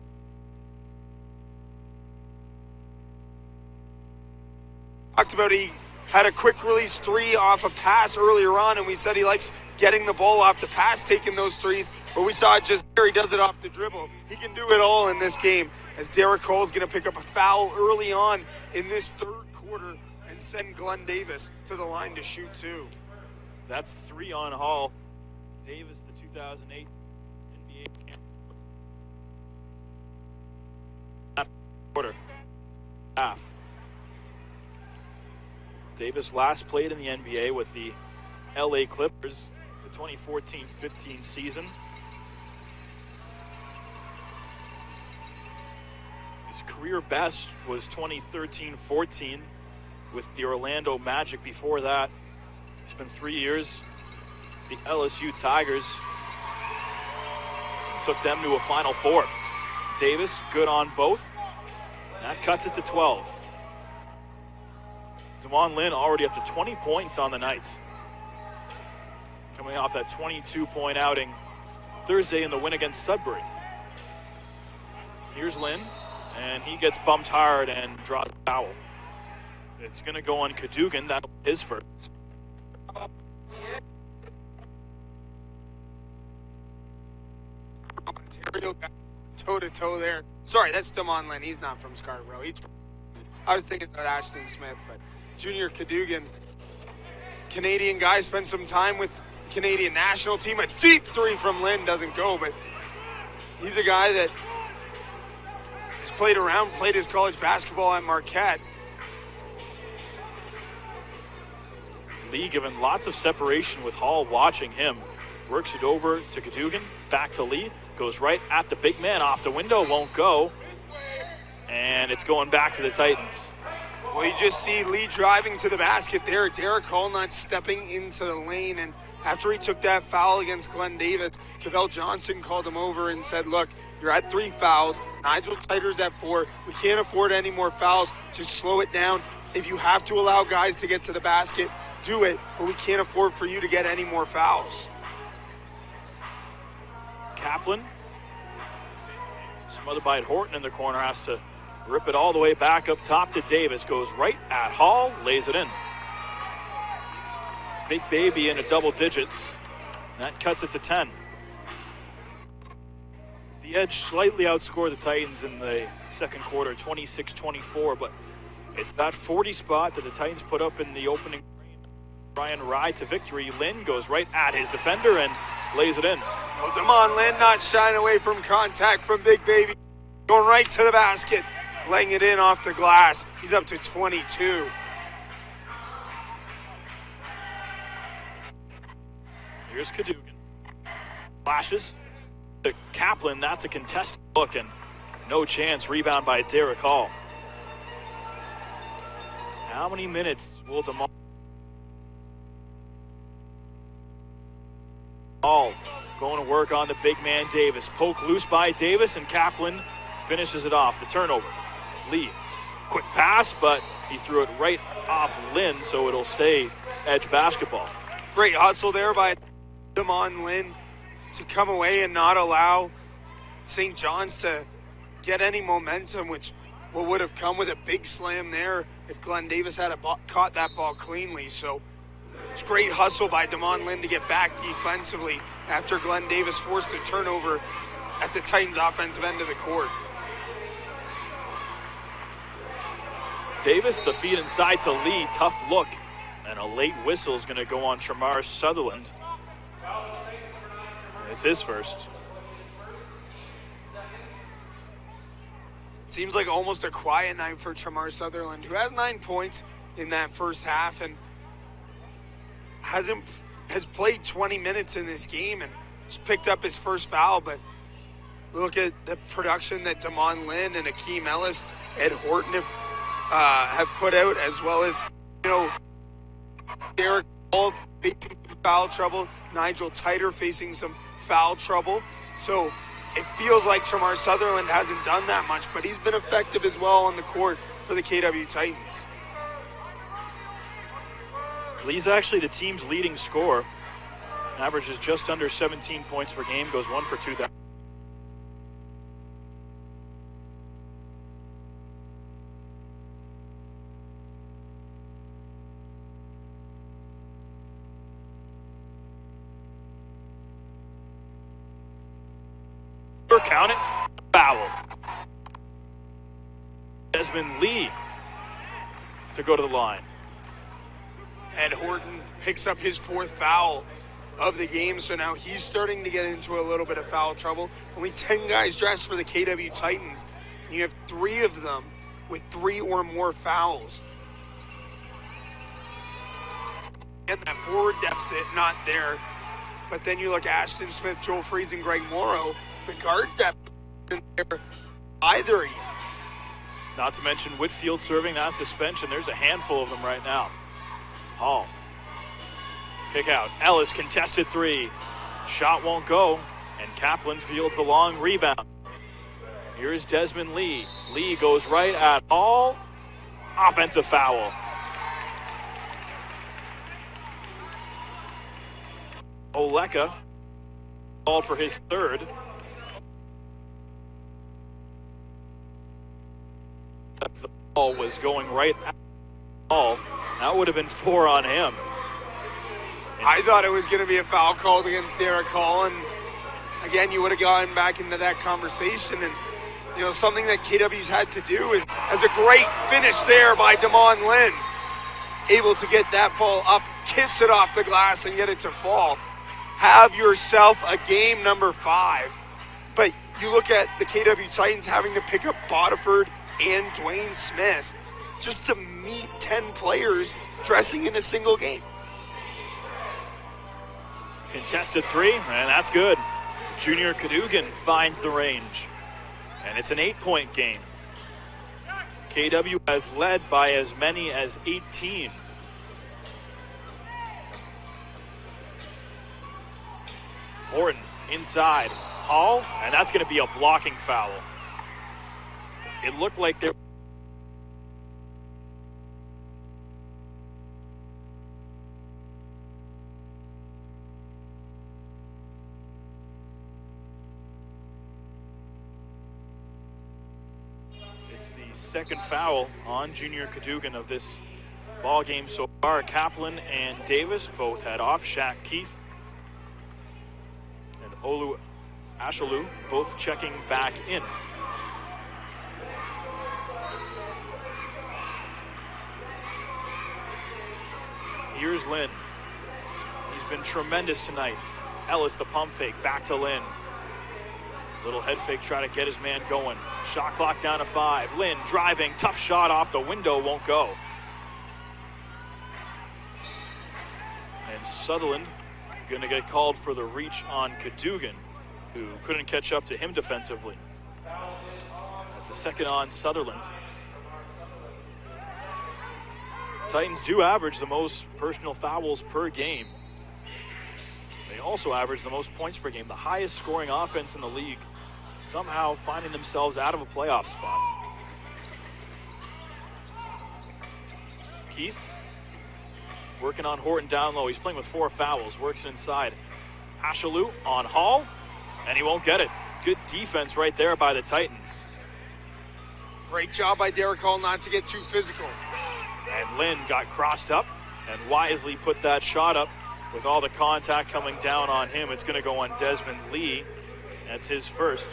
talked about. He had a quick release 3 off a pass earlier on, and we said he likes getting the ball off the pass, taking those 3s, but we saw it just there. He does it off the dribble. He can do it all in this game, as Derek Cole's going to pick up a foul early on in this third quarter and send Glenn Davis to the line to shoot 2. That's 3 on Hall. Davis, the 2008 NBA quarter half. Davis last played in the NBA with the LA Clippers, the 2014-15 season. His career best was 2013-14 with the Orlando Magic. Before that, it's been 3 years. The LSU Tigers took them to a Final Four. Davis, good on both. That cuts it to 12. Damon Lynn already up to 20 points on the night. Coming off that 22-point outing Thursday in the win against Sudbury. Here's Lynn, and he gets bumped hard and draws a foul. It's going to go on Cadogan. That'll be his first. Ontario got toe-to-toe there. Sorry, that's Damon Lynn. He's not from Scarborough. I was thinking about Ashton Smith, but Junior Cadogan, Canadian guy, spent some time with the Canadian national team. A deep 3 from Lynn doesn't go, but he's a guy that has played around, played his college basketball at Marquette. Lee given lots of separation with Hall watching him. Works it over to Cadogan, back to Lee. Goes right at the big man, off the window, won't go. And it's going back to the Titans. Well, you just see Lee driving to the basket there. Derek Hall not stepping into the lane and After he took that foul against Glenn Davis, Cavell Johnson called him over and said, look, you're at 3 fouls. Nigel Titer's at 4. We can't afford any more fouls. Just slow it down. If you have to allow guys to get to the basket, do it, but we can't afford for you to get any more fouls. Kaplan, smothered by Horton in the corner, has to rip it all the way back up top to Davis. Goes right at Hall, lays it in. Big baby into double digits. That cuts it to 10. The Edge slightly outscored the Titans in the second quarter, 26-24, but it's that 40 spot that the Titans put up in the opening. Brian Rye to victory. Lynn goes right at his defender and lays it in. Well, Damon Lynn not shying away from contact from Big Baby. Going right to the basket, laying it in off the glass. He's up to 22. Here's Cadogan. Flashes to Kaplan. That's a contested look and no chance. Rebound by Derek Hall. How many minutes will DeMar Hall going to work on the big man Davis? Poke loose by Davis, and Kaplan finishes it off. The turnover. Lee, quick pass, but he threw it right off Lynn, so it'll stay Edge basketball. Great hustle there by Damon Lynn to come away and not allow St. John's to get any momentum, which would have come with a big slam there if Glenn Davis had caught that ball cleanly. So it's great hustle by Damon Lynn to get back defensively after Glenn Davis forced a turnover at the Titans' offensive end of the court. Davis, the feed inside to Lee. Tough look. And a late whistle is going to go on Shamar Sutherland. It's his first. Seems like almost a quiet night for Shamar Sutherland, who has 9 points in that first half and has played 20 minutes in this game and just picked up his first foul. But look at the production that Damon Lynn and Akeem Ellis, Ed Horton have put out, as well as, Derek Hall facing some foul trouble, Nigel Titer facing some foul trouble. So it feels like Shamar Sutherland hasn't done that much, but he's been effective as well on the court for the KW Titans. Lee's actually the team's leading scorer. Averages just under 17 points per game, goes 1 for 2. Count it. Foul. Desmond Lee to go to the line. Ed Horton picks up his 4th foul of the game, so now he's starting to get into a little bit of foul trouble. Only 10 guys dressed for the KW Titans. And you have 3 of them with 3 or more fouls. And that forward depth not there. But then you look Ashton Smith, Joel Freese, and Greg Morrow. The guard depth isn't there either yet. Not to mention Whitfield serving that suspension. There's a handful of them right now. Hall. Kick out. Ellis contested 3. Shot won't go. And Kaplan fields the long rebound. Here's Desmond Lee. Lee goes right at Hall. Offensive foul. Oleka called for his 3rd. The ball was going right at Hall. That would have been 4 on him. I thought it was going to be a foul called against Derek Hall, and again, you would have gotten back into that conversation. And something that KW's had to do is, as a great finish there by Damon Lynn, able to get that ball up, kiss it off the glass, and get it to fall. Have yourself a game number 5. But you look at the KW Titans having to pick up Bodiford and Dwayne Smith just to meet 10 players dressing in a single game. Contested 3, and that's good. Junior Cadogan finds the range. And it's an 8-point game. KW has led by as many as 18. Horton inside. Hall, and that's going to be a blocking foul. It looked like there. It's the second foul on Junior Cadogan of this ball game so far. Kaplan and Davis both had off. Shaq Keith and Olu Ashalu both checking back in. Here's Lynn. He's been tremendous tonight. Ellis, the pump fake, back to Lynn. Little head fake, try to get his man going. Shot clock down to 5. Lynn driving, tough shot off the window, won't go. And Sutherland going to get called for the reach on Cadogan, who couldn't catch up to him defensively. That's the second on Sutherland. Titans do average the most personal fouls per game. They also average the most points per game, the highest scoring offense in the league, somehow finding themselves out of a playoff spot. Keith working on Horton down low. He's playing with 4 fouls, works inside. Ashalu on Hall, and he won't get it. Good defense right there by the Titans. Great job by Derek Hall not to get too physical. And Lynn got crossed up and wisely put that shot up. With all the contact coming down on him, it's going to go on Desmond Lee. That's his first.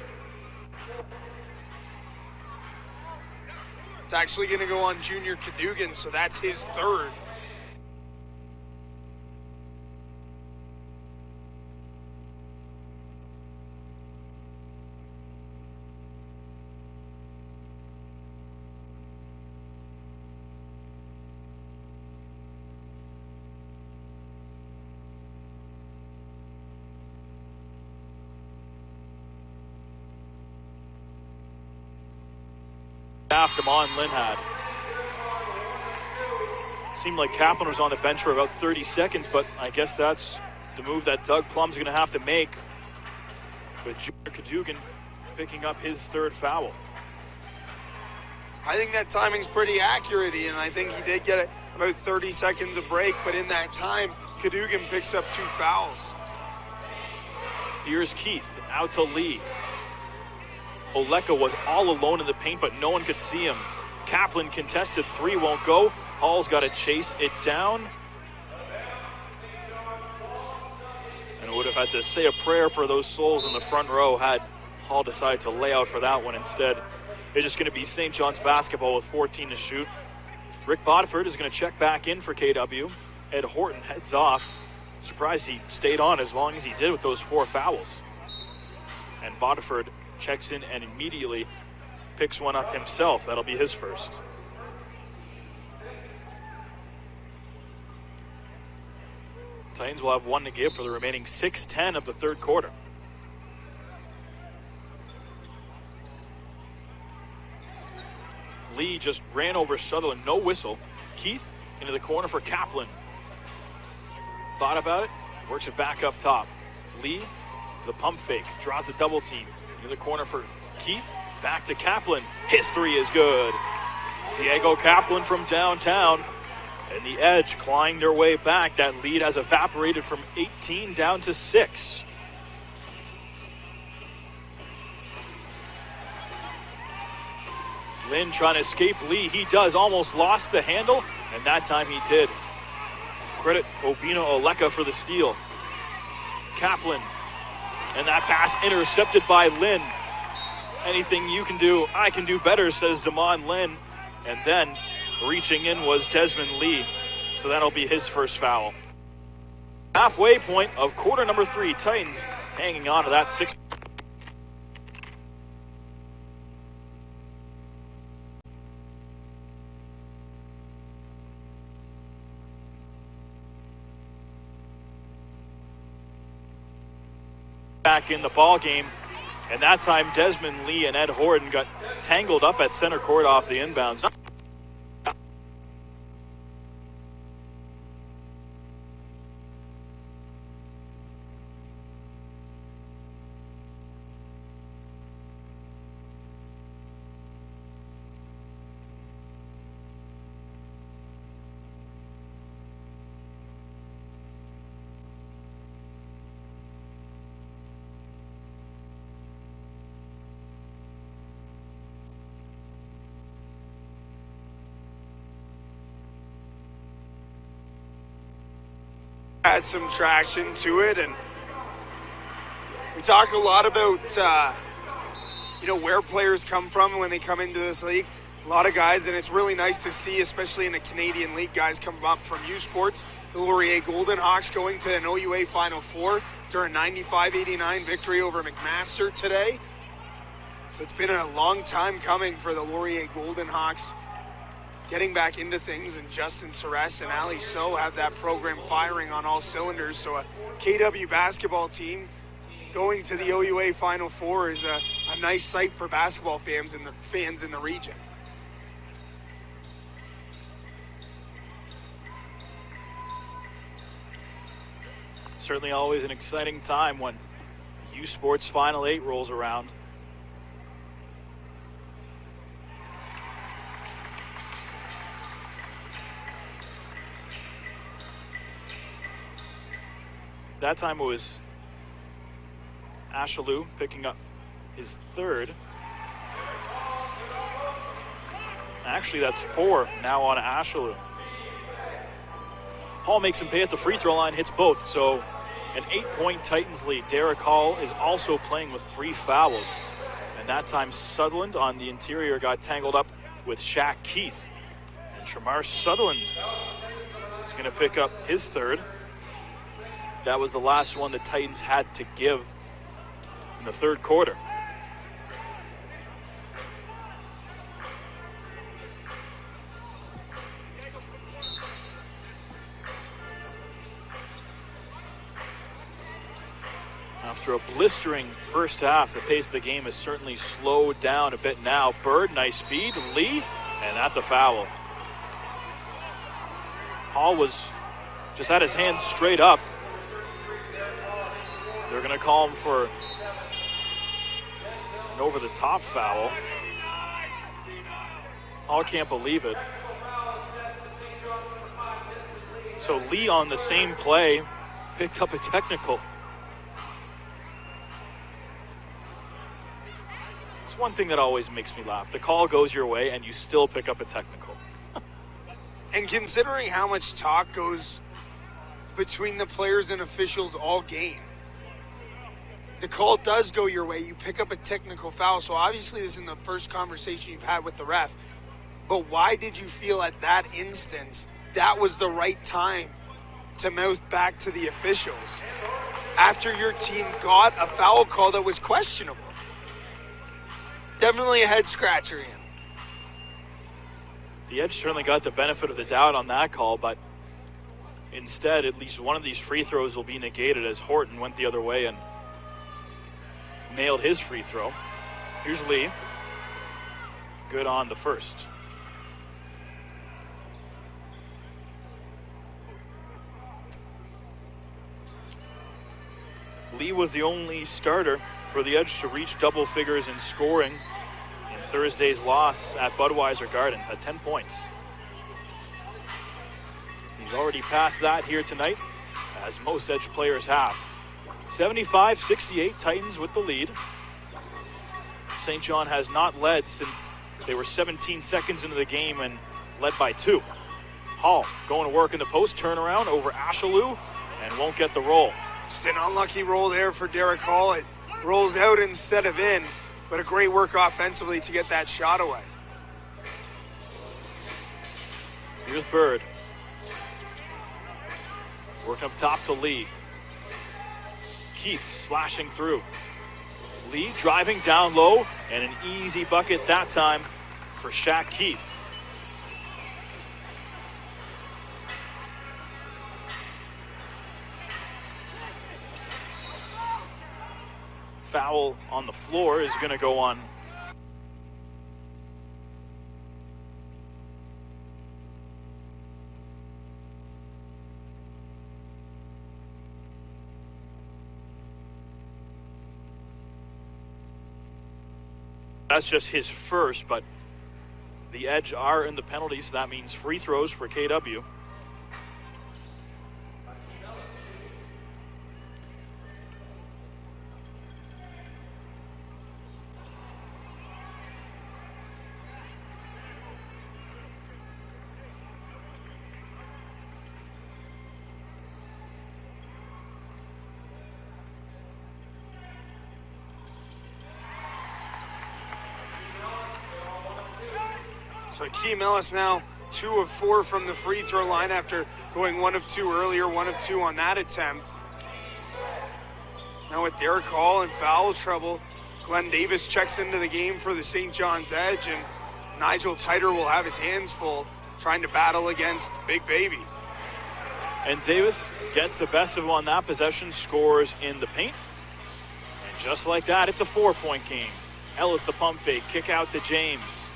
It's actually going to go on Junior Cadogan, so that's his third. Damon Lynn had. It seemed like Kaplan was on the bench for about 30 seconds, but I guess that's the move that Doug Plum's going to have to make, with Junior Cadogan picking up his third foul. I think that timing's pretty accurate, and I think he did get about 30 seconds of break, but in that time, Cadogan picks up 2 fouls. Here's Keith, out to Lee. Oleka was all alone in the paint, but no one could see him. Kaplan contested 3, won't go. Hall's got to chase it down. And would have had to say a prayer for those souls in the front row had Hall decided to lay out for that one instead. It's just going to be St. John's basketball with 14 to shoot. Rick Bodiford is going to check back in for KW. Ed Horton heads off. Surprised he stayed on as long as he did with those 4 fouls. And Bodiford checks in and immediately picks one up himself. That'll be his first. Titans will have 1 to give for the remaining 6:10 of the third quarter. Lee just ran over Sutherland, no whistle. Keith into the corner for Kaplan. Thought about it, works it back up top. Lee, the pump fake, draws the double team. Into the corner for Keith, back to Kaplan. His 3 is good. Diego Kaplan from downtown. And the Edge clawing their way back. That lead has evaporated from 18 down to 6. Lynn trying to escape Lee. He does, almost lost the handle, and that time he did. Credit Obina Oleka for the steal. Kaplan, and that pass intercepted by Lynn. Anything you can do, I can do better, says Damon Lynn. And then reaching in was Desmond Lee. So that'll be his first foul. Halfway point of quarter number 3. Titans hanging on to that 6. Back in the ball game, and that time Desmond Lee and Ed Horton got tangled up at center court off the inbounds. has some traction to it, and we talk a lot about where players come from when they come into this league. A lot of guys, and it's really nice to see, especially in the Canadian League, guys come up from U Sports. The Laurier Golden Hawks going to an OUA Final Four during 95-89 victory over McMaster today. So it's been a long time coming for the Laurier Golden Hawks getting back into things, and Justin Ceres and Ali So have that program firing on all cylinders. So a KW basketball team going to the OUA Final Four is a nice sight for basketball fans in the region. Certainly always an exciting time when U Sports Final 8 rolls around. That time it was Ashalou picking up his third. Actually, that's 4 now on Ashalou. Hall makes him pay at the free throw line, hits both. So an 8-point Titans lead. Derek Hall is also playing with 3 fouls. And that time Sutherland on the interior got tangled up with Shaq Keith. And Shamar Sutherland is going to pick up his third. That was the last one the Titans had to give in the third quarter. After a blistering first half, the pace of the game has certainly slowed down a bit now. Bird, nice feed. Lee, and that's a foul. Hall was just had his hand straight up. They're going to call him for an over-the-top foul. Hall can't believe it. So Lee on the same play picked up a technical. It's one thing that always makes me laugh. The call goes your way and you still pick up a technical. And considering how much talk goes between the players and officials all game, the call does go your way. You pick up a technical foul. So obviously this isn't the first conversation you've had with the ref. But why did you feel at that instance that was the right time to mouth back to the officials after your team got a foul call that was questionable? Definitely a head scratcher, Ian. The Edge certainly got the benefit of the doubt on that call, but instead at least one of these free throws will be negated as Horton went the other way and nailed his free throw. Here's Lee. Good on the first. Lee was the only starter for the Edge to reach double figures in scoring in Thursday's loss at Budweiser Gardens at 10 points. He's already passed that here tonight, as most Edge players have. 75-68, Titans with the lead. St. John has not led since they were 17 seconds into the game and led by 2. Hall going to work in the post, turnaround over Ashalou, and won't get the roll. Just an unlucky roll there for Derek Hall. It rolls out instead of in, but a great work offensively to get that shot away. Here's Bird. Working up top to Lee. Keith slashing through. Lee driving down low, and an easy bucket that time for Shaq Keith. Foul on the floor is going to go on that's just his first, but the Edge are in the penalty, so that means free throws for KW. So Akeem Ellis now 2 of 4 from the free throw line after going 1 of 2 earlier, 1 of 2 on that attempt. Now with Derek Hall in foul trouble, Glenn Davis checks into the game for the St. John's Edge, and Nigel Titer will have his hands full trying to battle against Big Baby. And Davis gets the best of him on that possession, scores in the paint. And just like that, it's a 4-point game. Ellis the pump fake, kick out to James.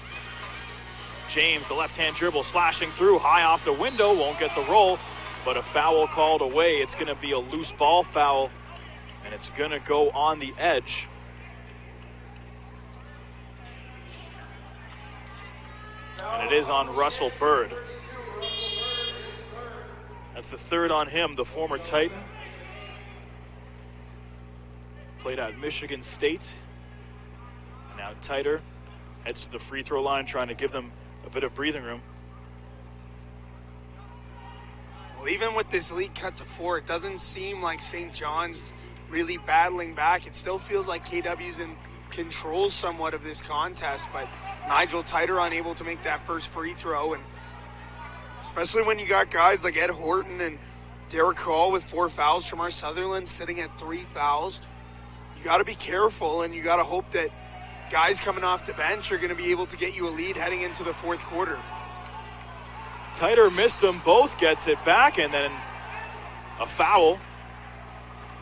James, the left-hand dribble, slashing through, high off the window, won't get the roll, but a foul called away. It's going to be a loose ball foul, and it's going to go on the edge. And it is on Russell Bird. That's the third on him, the former Titan. Played at Michigan State. Now Titer heads to the free throw line, trying to give them a bit of breathing room. Well, even with this lead cut to 4, it doesn't seem like St. John's really battling back. It still feels like KW's in control somewhat of this contest, but Nigel Titer unable to make that first free throw, and especially when you got guys like Ed Horton and Derek Hall with 4 fouls, Shamar Sutherland sitting at 3 fouls. You got to be careful, and you got to hope that guys coming off the bench are going to be able to get you a lead heading into the fourth quarter. Titer missed them both, gets it back, and then a foul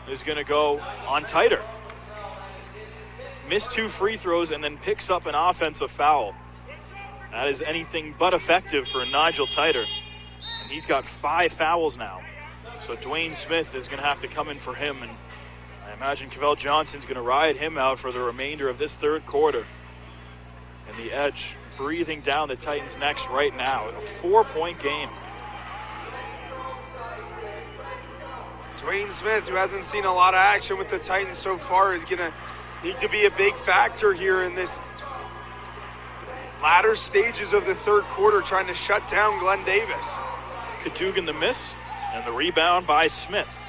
is going to go on Titer. Missed 2 free throws and then picks up an offensive foul. That is anything but effective for Nigel Titer. And he's got 5 fouls now. So Dwayne Smith is going to have to come in for him. And I imagine Cavell Johnson's going to ride him out for the remainder of this third quarter. And the Edge breathing down the Titans' necks right now. A 4-point game. Dwayne Smith, who hasn't seen a lot of action with the Titans so far, is going to need to be a big factor here in this latter stages of the third quarter, trying to shut down Glenn Davis. Cadogan the miss, and the rebound by Smith.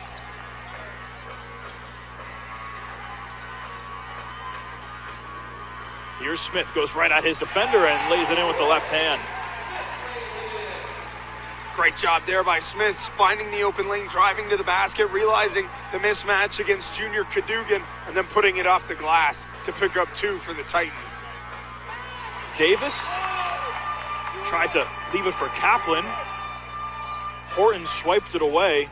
Here's Smith, goes right at his defender and lays it in with the left hand. Great job there by Smith, finding the open lane, driving to the basket, realizing the mismatch against Junior Cadogan, and then putting it off the glass to pick up 2 for the Titans. Davis tried to leave it for Kaplan. Horton swiped it away.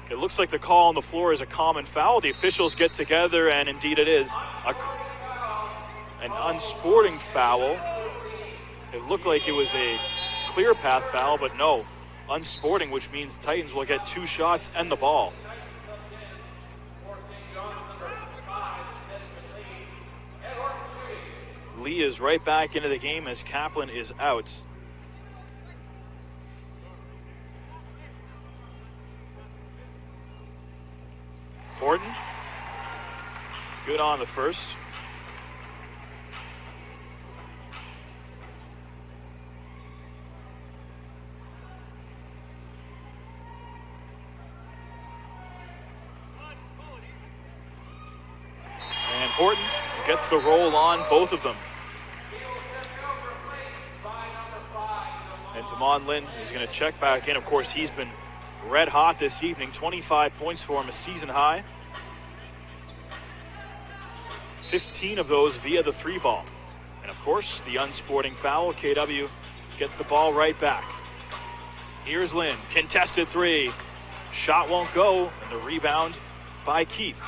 It looks like the call on the floor is a common foul. The officials get together, and indeed it is an unsporting foul. It looked like it was a clear path foul, but no. Unsporting, which means Titans will get 2 shots and the ball. Lee is right back into the game as Kaplan is out. Horton, good on the first. And Horton gets the roll on both of them. And Damon Lynn is going to check back in. Of course, he's been red hot this evening. 25 points for him, a season high. 15 of those via the 3-ball. And of course, the unsporting foul. KW gets the ball right back. Here's Lynn, contested 3. Shot won't go, and the rebound by Keith.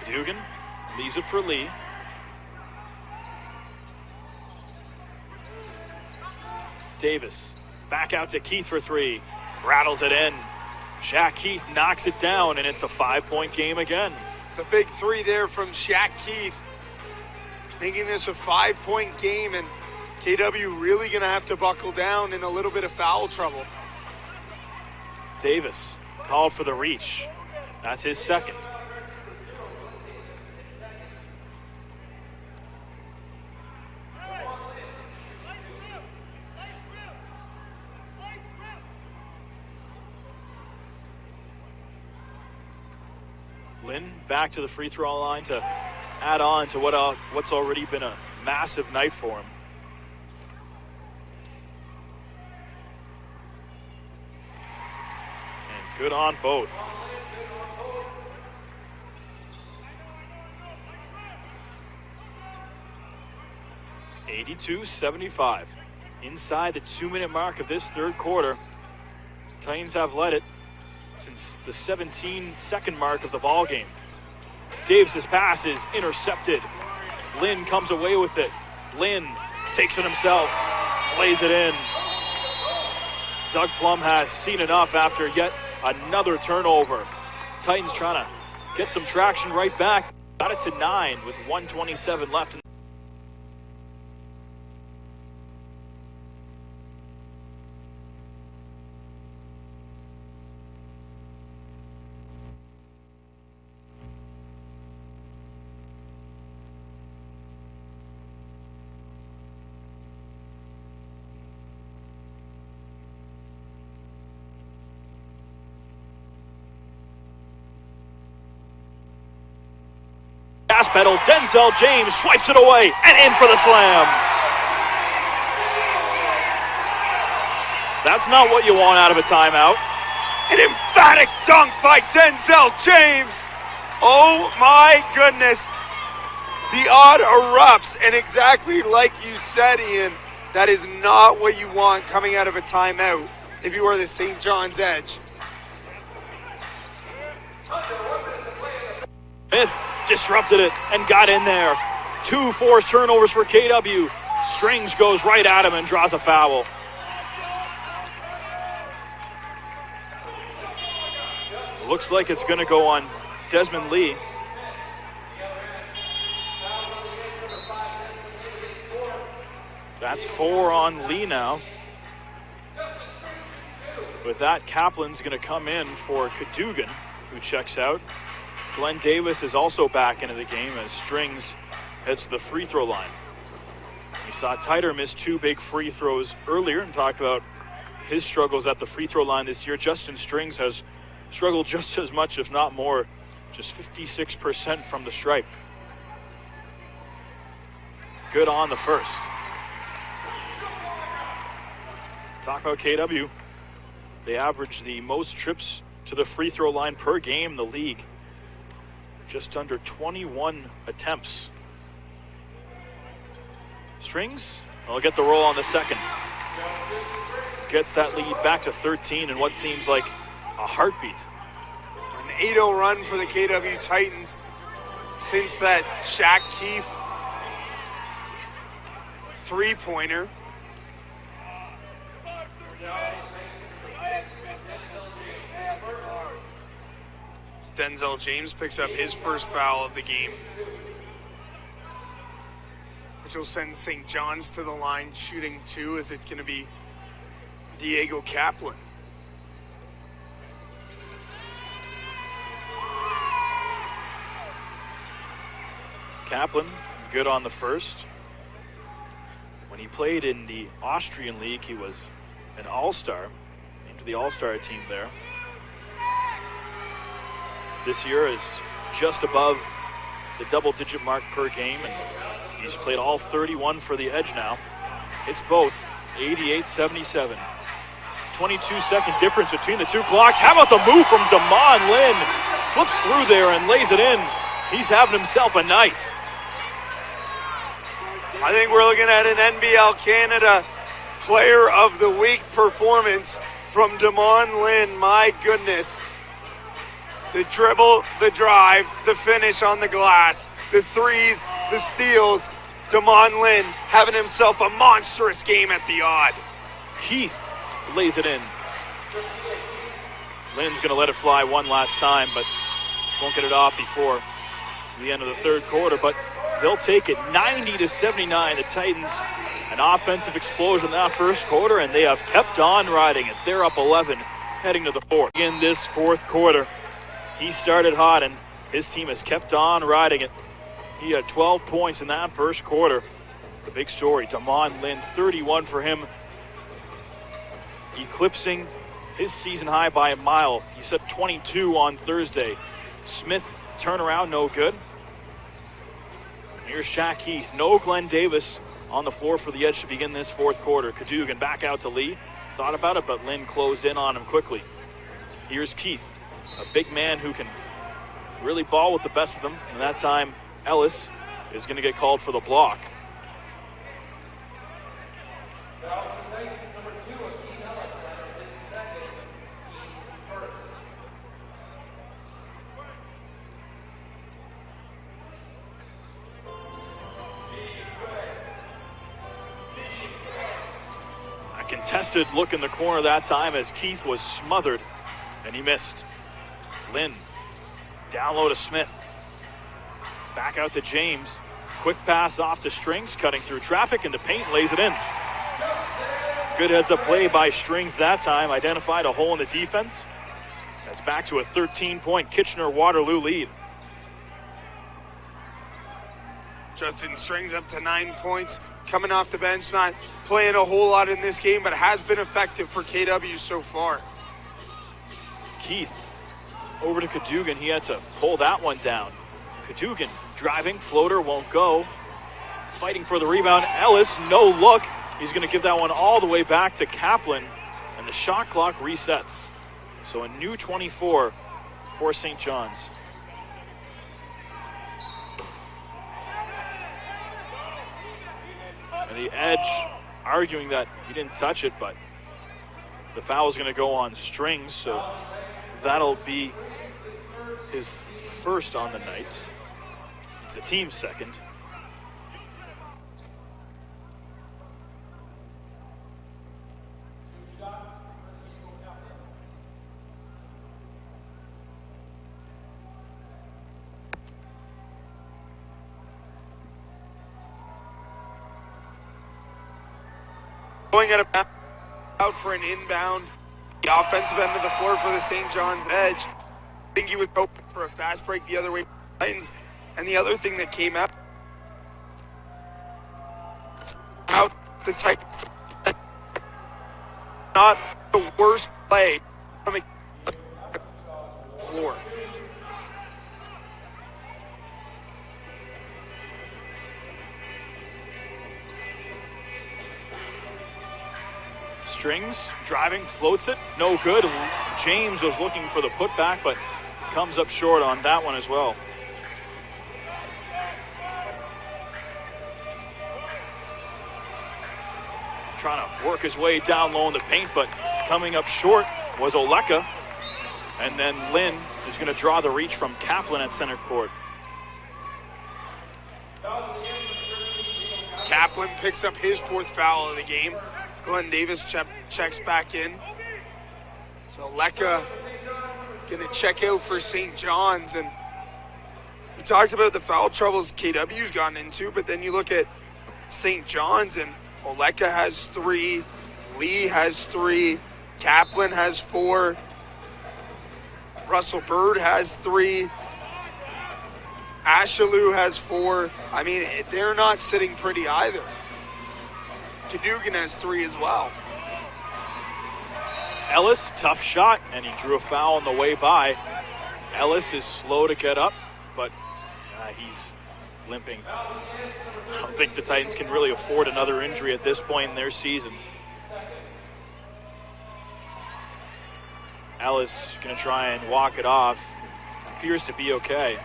Cadogan leaves it for Lee. Davis back out to Keith for 3. Rattles it in. Shaq Keith knocks it down, and it's a 5-point game again. It's a big 3 there from Shaq Keith, making this a 5-point game, and KW really going to have to buckle down in a little bit of foul trouble. Davis called for the reach. That's his second. Lynn back to the free throw line to add on to what's already been a massive night for him. And good on both. 82-75. Inside the 2-minute mark of this third quarter. Titans have led it since the 17-second mark of the ball game. Davis' pass is intercepted. Lynn comes away with it. Lynn takes it himself, lays it in. Doug Plum has seen enough after yet another turnover. Titans trying to get some traction right back. Got it to 9 with 1:27 left. Gas pedal, Denzel James swipes it away and in for the slam. That's not what you want out of a timeout. An emphatic dunk by Denzel James. Oh my goodness. The odd erupts, and exactly like you said, Ian, that is not what you want coming out of a timeout if you are the St. John's Edge. Smith disrupted it and got in there. 2 forced turnovers for KW. Strings goes right at him and draws a foul. Looks like it's going to go on Desmond Lee. That's 4 on Lee now. With that, Kaplan's going to come in for Cadogan, who checks out. Glenn Davis is also back into the game as Strings heads to the free throw line. We saw Titer miss 2 big free throws earlier and talked about his struggles at the free throw line this year. Justin Strings has struggled just as much, if not more, just 56% from the stripe. Good on the first. Talk about KW. They average the most trips to the free throw line per game in the league. Just under 21 attempts. Strings will get the roll on the second. Gets that lead back to 13 in what seems like a heartbeat. An 8-0 run for the KW Titans since that Shaq Keefe three-pointer. Denzel James picks up his first foul of the game, which will send St. John's to the line shooting 2, as it's going to be Diego Kaplan. Kaplan, good on the first. When he played in the Austrian League, he was an all-star, named to the all-star team there. This year is just above the double-digit mark per game, and he's played all 31 for the Edge now. It's both 88-77. 22-second difference between the two clocks. How about the move from Damon Lynn? Slips through there and lays it in. He's having himself a night. I think we're looking at an NBL Canada Player of the Week performance from Damon Lynn. My goodness. The dribble, the drive, the finish on the glass, the threes, the steals. Damon Lynn having himself a monstrous game at the odd. Heath lays it in. Lynn's going to let it fly one last time, but won't get it off before the end of the third quarter. But they'll take it 90-79. The Titans, an offensive explosion in that first quarter, and they have kept on riding it. They're up 11 heading to the fourth. In this fourth quarter, he started hot, and his team has kept on riding it. He had 12 points in that first quarter. The big story, Damon Lynn, 31 for him, eclipsing his season high by a mile. He set 22 on Thursday. Smith Turnaround, no good. Here's Shaq Heath. No Glenn Davis on the floor for the Edge to begin this fourth quarter. Cadogan back out to Lee. Thought about it, but Lynn closed in on him quickly. Here's Keith, a big man who can really ball with the best of them. And that time, Ellis is going to get called for the block. A contested look in the corner that time as Keith was smothered and he missed. Lynn, down low to Smith. Back out to James. Quick pass off to Strings, cutting through traffic into paint, lays it in. Good heads-up play by Strings that time. Identified a hole in the defense. That's back to a 13-point Kitchener-Waterloo lead. Justin Strings up to 9 points. Coming off the bench, not playing a whole lot in this game, but has been effective for KW so far. Keith over to Cadogan. He had to pull that one down. Cadogan driving, floater won't go. Fighting for the rebound. Ellis, no look. He's going to give that one all the way back to Kaplan, and the shot clock resets. So a new 24 for St. John's. And the Edge arguing that he didn't touch it, but the foul is going to go on Strings, so that'll be his first on the night. It's the team's second. Going out for an inbound. The offensive end of the floor for the St. John's Edge. I think he was hoping for a fast break the other way. And the other thing that came out the Titans. Not the worst play from a floor. Strings driving, floats it, no good. James was looking for the putback, but comes up short on that one as well. Trying to work his way down low in the paint, but coming up short was Oleka. And then Lynn is going to draw the reach from Kaplan at center court. Kaplan picks up his fourth foul of the game. Glenn Davis checks back in. So Oleka going to check out for St. John's. And we talked about the foul troubles KW's gotten into, but then you look at St. John's and Oleka has 3, Lee has 3, Kaplan has 4, Russell Bird has 3, Ashalou has 4. I mean, they're not sitting pretty either. Cadogan has 3 as well. Ellis, tough shot, and he drew a foul on the way by. Ellis is slow to get up, but he's limping. I don't think the Titans can really afford another injury at this point in their season. Ellis going to try and walk it off. Appears to be okay.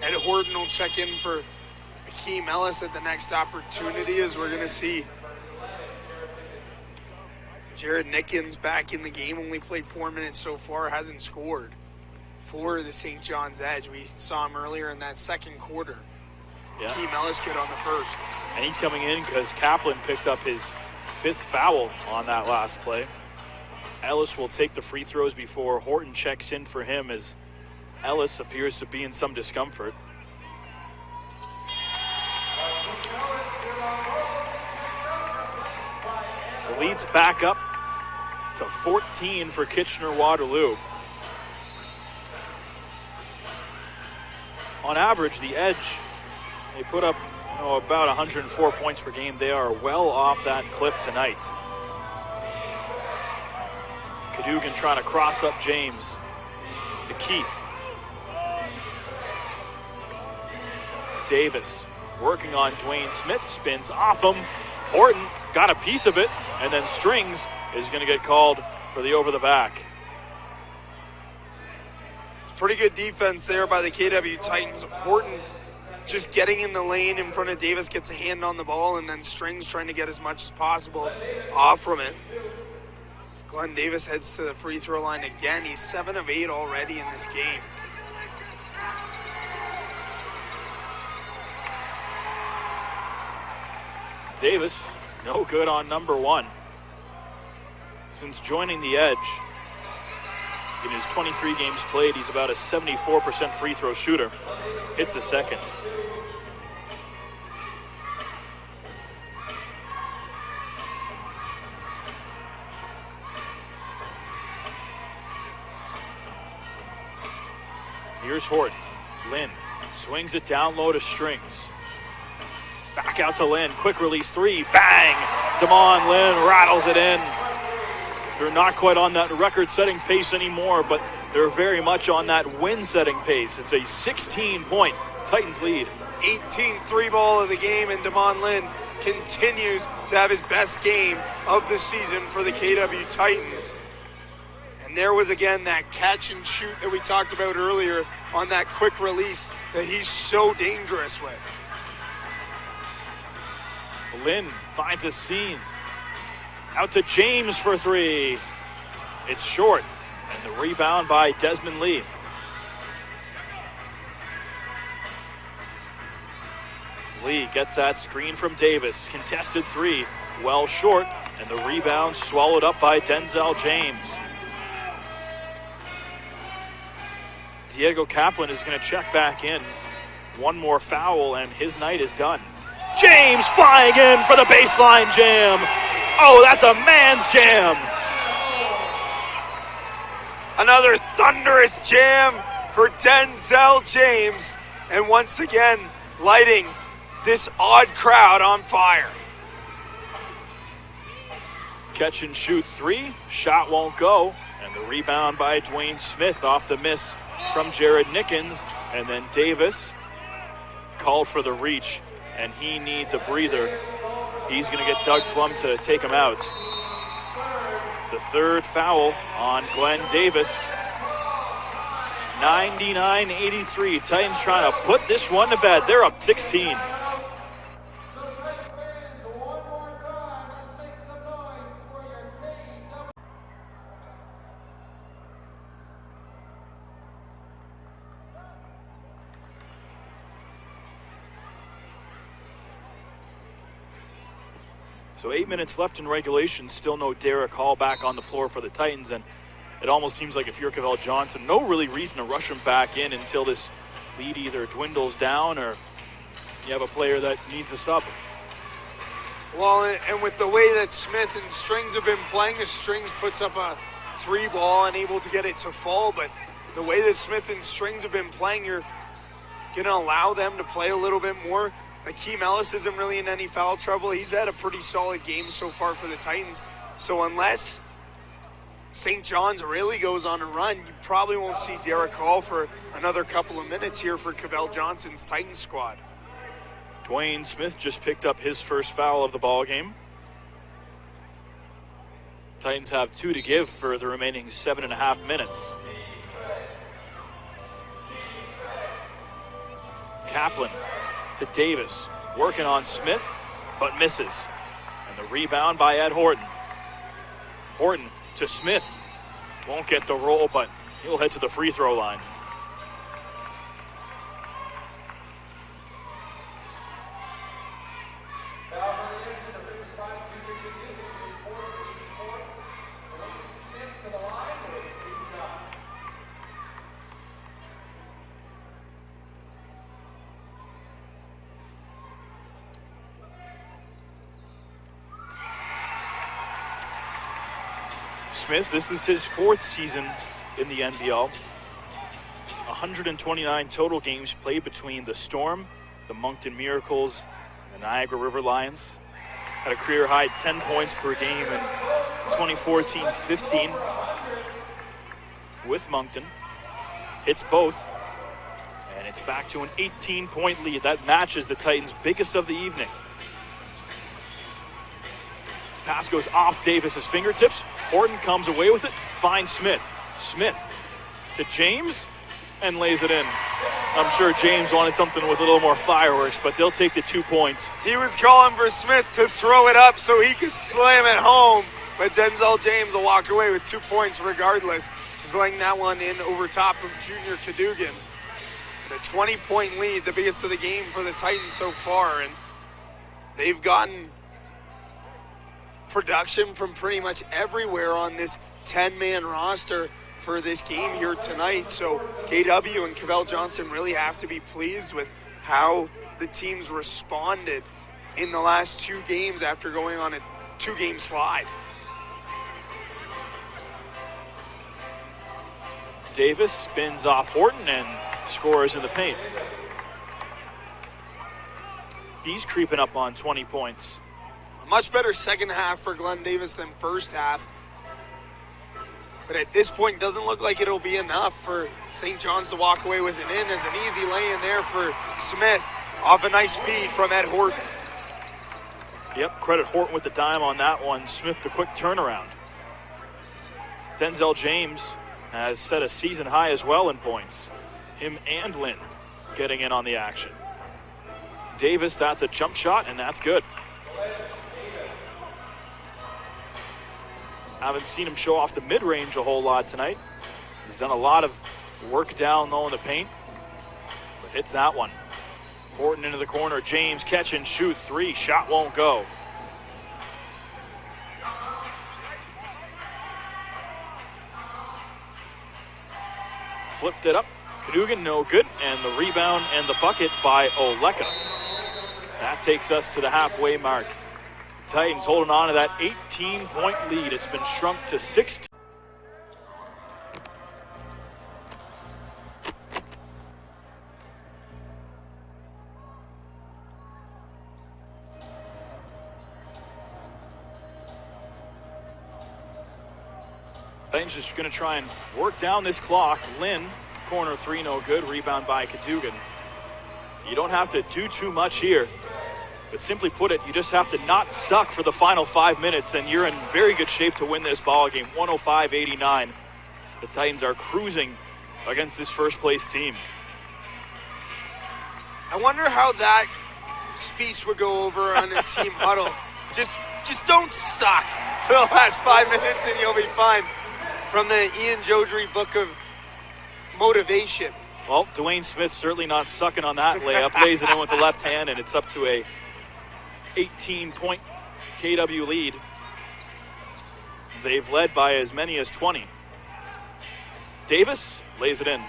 Ed Horton will check in for Akeem Ellis at the next opportunity, as we're going to see Jared Nickens back in the game. Only played 4 minutes so far, hasn't scored for the St. John's Edge. We saw him earlier in that second quarter. Yeah. Akeem Ellis kid on the first. And he's coming in because Kaplan picked up his 5th foul on that last play. Ellis will take the free throws before Horton checks in for him, as Ellis appears to be in some discomfort. The lead's back up to 14 for Kitchener-Waterloo. On average, the Edge, they put up Oh, about 104 points per game. They are well off that clip tonight. Cadogan trying to cross up James to Keith. Davis working on Dwayne Smith, spins off him. Horton got a piece of it, and then Strings is going to get called for the over the back. Pretty good defense there by the KW Titans. Horton just getting in the lane in front of Davis, gets a hand on the ball, and then Strings trying to get as much as possible off from it. Glenn Davis heads to the free throw line again. He's 7 of 8 already in this game. Davis, no good on number 1. Since joining the Edge, in his 23 games played, he's about a 74% free throw shooter. Hits the second. Here's Horton. Lynn swings it down low to Strings. Back out to Lynn. Quick release 3. Bang! Damon Lynn rattles it in. They're not quite on that record-setting pace anymore, but they're very much on that win-setting pace. It's a 16-point Titans lead. 18th three-ball of the game, and Damon Lynn continues to have his best game of the season for the KW Titans. And there was, again, that catch and shoot that we talked about earlier on that quick release that he's so dangerous with. Lynn finds a seam. Out to James for 3. It's short. And the rebound by Desmond Lee. Lee gets that screen from Davis. Contested 3. Well short. And the rebound swallowed up by Denzel James. Diego Kaplan is going to check back in. One more foul and his night is done. James flying in for the baseline jam. Oh, that's a man's jam. Another thunderous jam for Denzel James. And once again, lighting this odd crowd on fire. Catch and shoot 3. Shot won't go. And the rebound by Dwayne Smith off the miss from Jared Nickens. And then Davis called for the reach. And he needs a breather. He's going to get Doug Plum to take him out. The third foul on Glenn Davis. 99-83. Titans trying to put this one to bed. They're up 16. So 8 minutes left in regulation, still no Derek Hall back on the floor for the Titans, and it almost seems like if you're Cavell Johnson, no really reason to rush him back in until this lead either dwindles down or you have a player that needs a sub. Well, and with the way that Smith and Strings have been playing, the Strings puts up a 3-ball and able to get it to fall, but the way that Smith and Strings have been playing, you're going to allow them to play a little bit more. Akeem Ellis isn't really in any foul trouble. He's had a pretty solid game so far for the Titans. So unless St. John's really goes on a run, you probably won't see Derek Hall for another couple of minutes here for Cavell Johnson's Titans squad. Dwayne Smith just picked up his first foul of the ball game. Titans have 2 to give for the remaining 7.5 minutes. Kaplan to Davis, working on Smith, but misses. And the rebound by Ed Horton. Horton to Smith. Won't get the roll, but he'll head to the free throw line. Smith, this is his 4th season in the NBL. 129 total games played between the Storm, the Moncton Miracles, The Niagara River Lions had a career-high 10 points per game in 2014-15 with Moncton. Hits both, and it's back to an 18-point lead. That matches the Titans' biggest of the evening. Pass goes off Davis's fingertips. Horton comes away with it, finds Smith. Smith to James, and lays it in. I'm sure James wanted something with a little more fireworks, but they'll take the 2 points. He was calling for Smith to throw it up so he could slam it home, but Denzel James will walk away with 2 points regardless. Just laying that one in over top of Junior Cadogan. The 20-point lead, the biggest of the game for the Titans so far, and they've gotten production from pretty much everywhere on this 10-man roster for this game here tonight. So KW and Cavell Johnson really have to be pleased with how the teams responded in the last 2 games after going on a 2-game slide. Davis spins off Horton and scores in the paint. He's creeping up on 20 points. A much better second half for Glenn Davis than first half. But at this point, it doesn't look like it'll be enough for St. John's to walk away with an in. As an easy lay-in there for Smith off a nice feed from Ed Horton. Yep, credit Horton with the dime on that one. Smith the quick turnaround. Denzel James has set a season high as well in points. Him and Lind getting in on the action. Davis, that's a jump shot, and that's good. Haven't seen him show off the mid-range a whole lot tonight. He's done a lot of work down low in the paint, but hits that one. Horton into the corner. James catch and shoot 3. Shot won't go. Flipped it up. Cadogan no good, and the rebound and the bucket by Oleka. That takes us to the halfway mark. Titans holding on to that 18-point lead. It's been shrunk to 16. Titans just going to try and work down this clock. Lynn, corner 3, no good. Rebound by Cadogan. You don't have to do too much here. But simply put it, you just have to not suck for the final 5 minutes, and you're in very good shape to win this ball game. 105-89. The Titans are cruising against this first-place team. I wonder how that speech would go over on a team huddle. Just don't suck for the last 5 minutes, and you'll be fine. From the Ian Jodrey book of motivation. Well, Dwayne Smith certainly not sucking on that layup. Lays it in with the left hand, and it's up to a 18-point KW lead. They've led by as many as 20. Davis lays it in.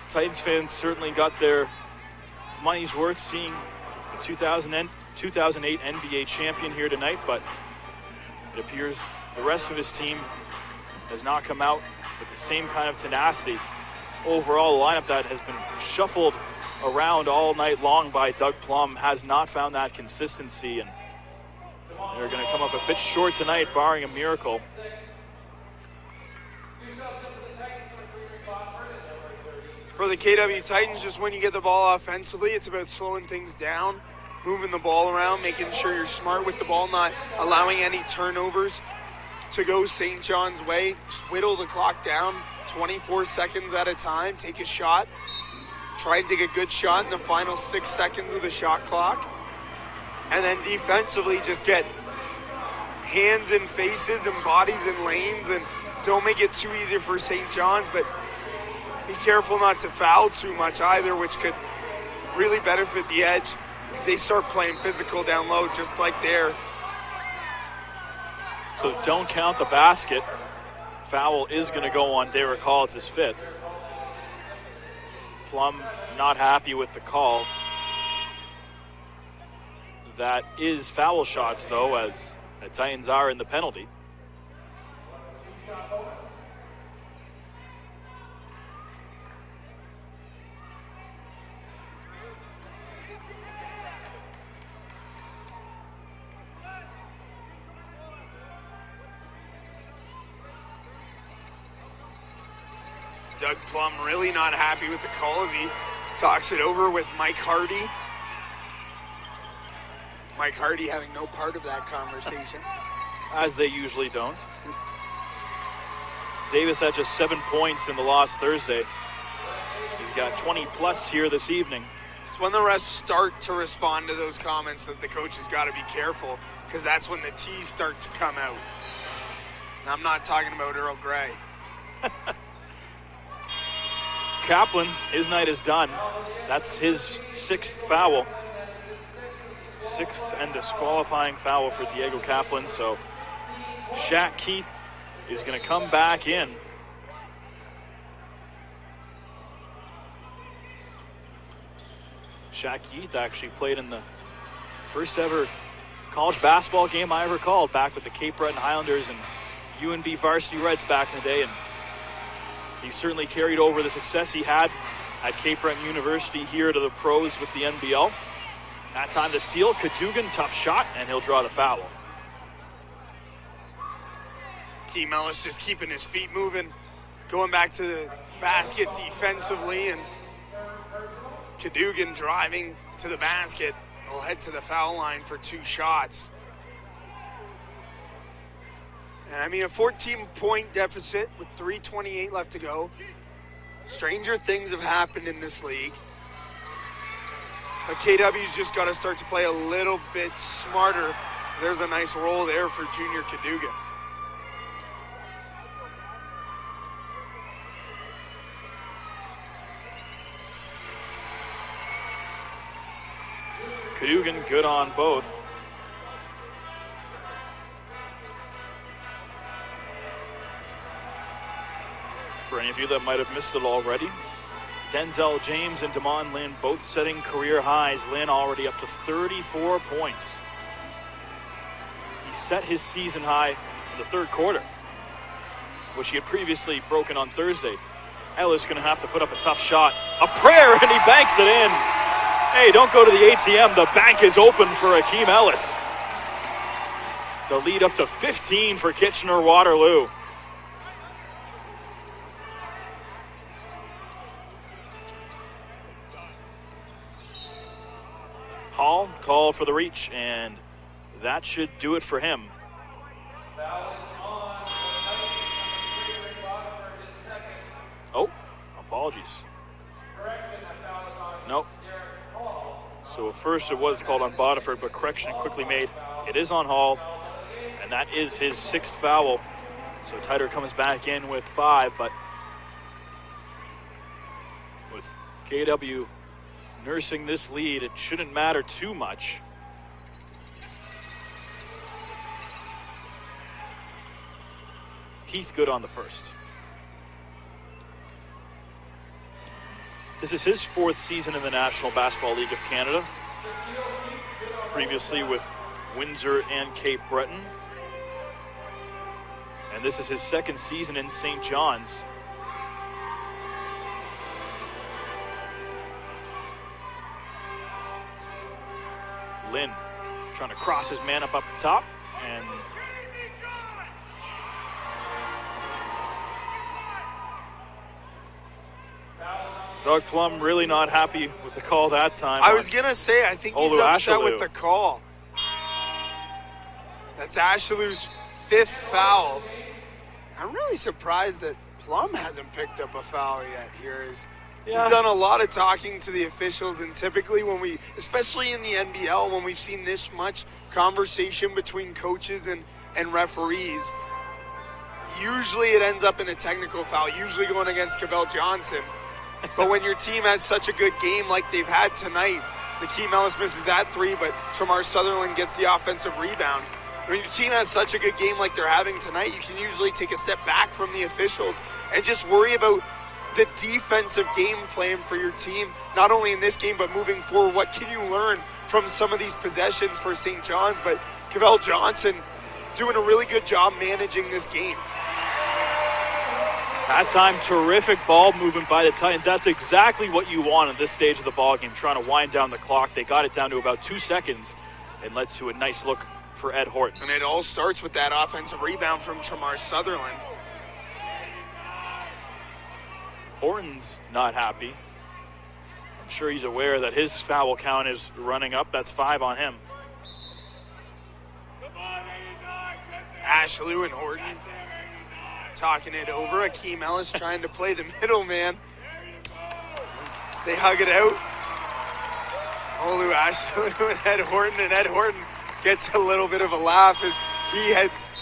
Titans fans certainly got their money's worth seeing the 2008 NBA champion here tonight, but it appears the rest of his team has not come out with the same kind of tenacity. Overall, the lineup that has been shuffled around all night long by Doug Plum has not found that consistency, and they're going to come up a bit short tonight, barring a miracle. For the KW Titans, just when you get the ball offensively, it's about slowing things down, moving the ball around, making sure you're smart with the ball, not allowing any turnovers to go St. John's way. Just whittle the clock down 24 seconds at a time. Take a shot. Try and take a good shot in the final 6 seconds of the shot clock. And then defensively, just get hands and faces and bodies and lanes, and don't make it too easy for St. John's, but be careful not to foul too much either, which could really benefit the Edge if they start playing physical down low just like there. So don't count the basket. Foul is going to go on Derek Hall. It's his 5th. Plum not happy with the call. That is foul shots, though, as the Titans are in the penalty. Doug Plum really not happy with the call as he talks it over with Mike Hardy. Mike Hardy having no part of that conversation. As they usually don't. Davis had just 7 points in the loss Thursday. He's got 20 plus here this evening. It's when the rest start to respond to those comments that the coach has got to be careful, because that's when the T's start to come out. And I'm not talking about Earl Grey. Kaplan, his night is done. That's his 6th foul. 6th and disqualifying foul for Diego Kaplan. So Shaq Keith is going to come back in. Shaq Keith actually played in the first ever college basketball game I ever called, back with the Cape Breton Highlanders and UNB Varsity Reds back in the day. And he certainly carried over the success he had at Cape Breton University here to the pros with the NBL. That time to steal, Cadogan, tough shot, and he'll draw the foul. Keem Ellis just keeping his feet moving, going back to the basket defensively, and Cadogan driving to the basket. He'll head to the foul line for 2 shots. And I mean, a 14-point deficit with 3:28 left to go. Stranger things have happened in this league. But KW's just got to start to play a little bit smarter. There's a nice roll there for Junior Cadogan. Cadogan good on both. For any of you that might have missed it already, Denzel James and Damon Lynn both setting career highs. Lynn already up to 34 points. He set his season high in the 3rd quarter, which he had previously broken on Thursday. Ellis going to have to put up a tough shot. A prayer, and he banks it in. Hey, don't go to the ATM. The bank is open for Akeem Ellis. The lead up to 15 for Kitchener-Waterloo. Hall called for the reach, and that should do it for him. Oh, apologies. Nope. So first it was called on Bodiford, but correction quickly made. It is on Hall, and that is his 6th foul. So Titer comes back in with 5, but with KW nursing this lead, it shouldn't matter too much. Keith good on the first. This is his 4th season in the National Basketball League of Canada. Previously with Windsor and Cape Breton. And this is his 2nd season in St. John's. Lynn trying to cross his man up top, and Doug Plum really not happy with the call that time. I was going to say, I think he's upset with the call. That's Ashaloo's 5th foul. I'm really surprised that Plum hasn't picked up a foul yet here. He's done a lot of talking to the officials, and typically when we, especially in the NBL, when we've seen this much conversation between coaches and referees, usually it ends up in a technical foul, usually going against Cavell Johnson. But when your team has such a good game like they've had tonight, Akeem Ellis misses that 3, but Tramar Sutherland gets the offensive rebound. When your team has such a good game like they're having tonight, you can usually take a step back from the officials and just worry about the defensive game plan for your team, not only in this game, but moving forward. What can you learn from some of these possessions for St. John's? But Cavell Johnson doing a really good job managing this game. That time, terrific ball movement by the Titans. That's exactly what you want at this stage of the ball game, trying to wind down the clock. They got it down to about 2 seconds and led to a nice look for Ed Horton. And it all starts with that offensive rebound from Tramar Sutherland. Horton's not happy. I'm sure he's aware that his foul count is running up. That's 5 on him. Ashley and Horton talking it over. Akeem Ellis trying to play the middleman. They hug it out. Olu Ashley and Ed Horton, and Ed Horton gets a little bit of a laugh as he heads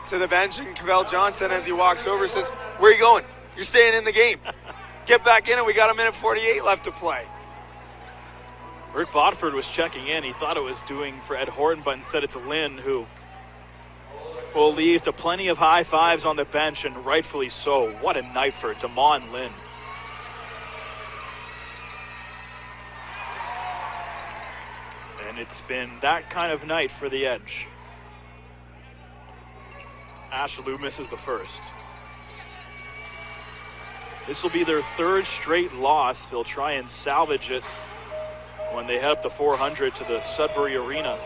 to the bench, and Cavell Johnson, as he walks over, says, "Where are you going? You're staying in the game. Get back in it. We got 1:48 left to play." Rick Bodford was checking in. He thought it was doing for Ed Horton, but instead it's Lynn who will leave to plenty of high fives on the bench, and rightfully so. What a night for Damon Lynn. And it's been that kind of night for the Edge. Ashalou misses the first. This will be their 3rd straight loss. They'll try and salvage it when they head up to 400 to the Sudbury Arena.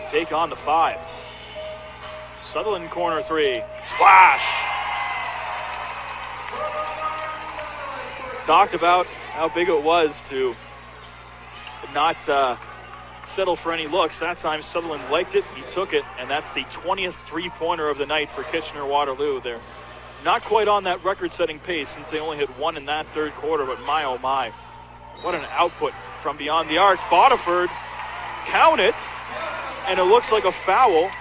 Take on the 5. Sutherland corner 3. Splash! Talked about how big it was to not settle for any looks. That time Sutherland liked it, he took it, and that's the 20th three-pointer of the night for Kitchener-Waterloo. They're not quite on that record-setting pace since they only hit 1 in that 3rd quarter, but my oh my, what an output from beyond the arc. Bodiford, count it, and it looks like a foul.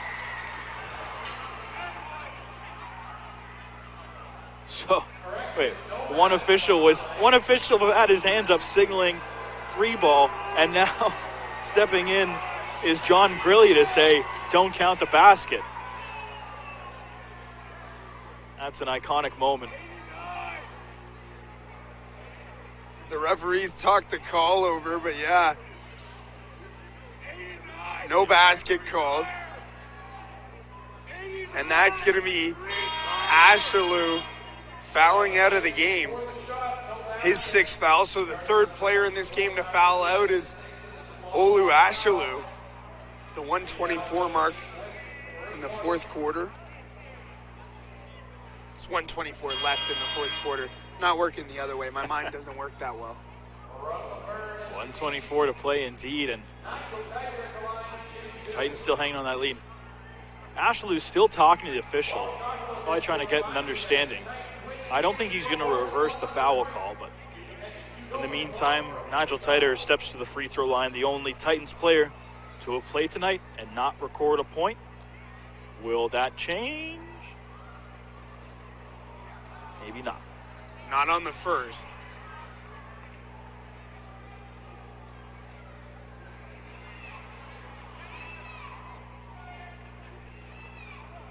So, wait, one official had his hands up signaling 3-ball, and now stepping in is John Grilly to say, don't count the basket. That's an iconic moment. The referees talked the call over, but yeah, no basket called. And that's going to be Ashalou fouling out of the game. His 6th foul, so the 3rd player in this game to foul out is Olu Ashalou. The 124 mark in the 4th quarter. It's 124 left in the 4th quarter. Not working the other way. My mind doesn't work that well. 124 to play indeed, and Titans still hanging on that lead. Ashalou's still talking to the official, probably trying to get an understanding. I don't think he's going to reverse the foul call, but in the meantime, Nigel Titer steps to the free throw line, the only Titans player to have played tonight and not record a point. Will that change? Maybe not. Not on the first.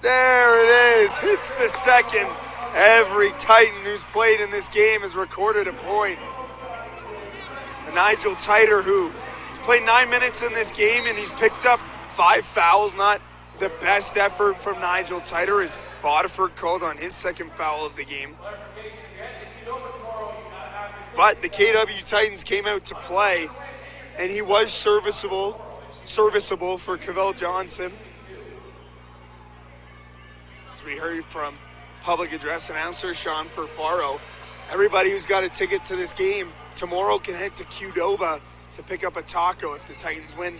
There it is. Hits the second. Every Titan who's played in this game has recorded a point. And Nigel Titer, who has played 9 minutes in this game, and he's picked up 5 fouls. Not the best effort from Nigel Titer, as Bodiford called on his 2nd foul of the game. But the KW Titans came out to play, and he was serviceable for Cavell Johnson. As we heard from public address announcer Sean Furfaro, everybody who's got a ticket to this game tomorrow can head to Qdoba to pick up a taco if the Titans win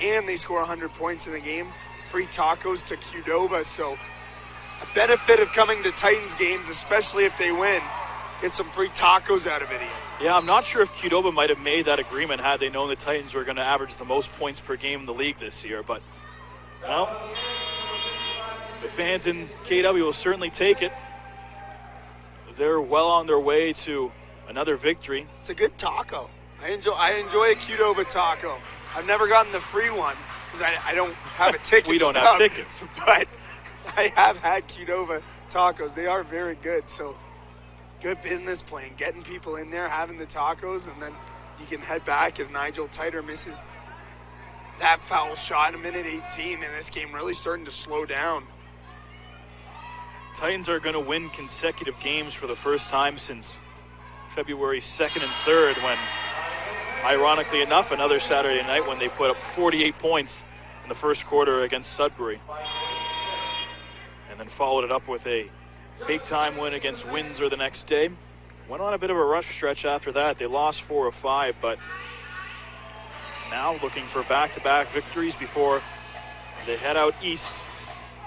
and they score 100 points in the game. Free tacos to Qdoba. So a benefit of coming to Titans games, especially if they win, get some free tacos out of it. Yeah, I'm not sure if Qdoba might have made that agreement had they known the Titans were going to average the most points per game in the league this year. But, well, the fans in KW will certainly take it. They're well on their way to another victory. It's a good taco. I enjoy a Qdoba taco. I've never gotten the free one because I don't have a ticket. We don't have tickets. But I have had Qdoba tacos. They are very good. So good business plan, getting people in there, having the tacos, and then you can head back as Nigel Titer misses that foul shot in 1:18, and this game really starting to slow down. Titans are going to win consecutive games for the first time since February 2nd and 3rd, when, ironically enough, another Saturday night when they put up 48 points in the first quarter against Sudbury. And then followed it up with a Big time win against Windsor the next day. Went on a bit of a rough stretch after that. They lost 4 of 5, but now looking for back-to-back victories before they head out east.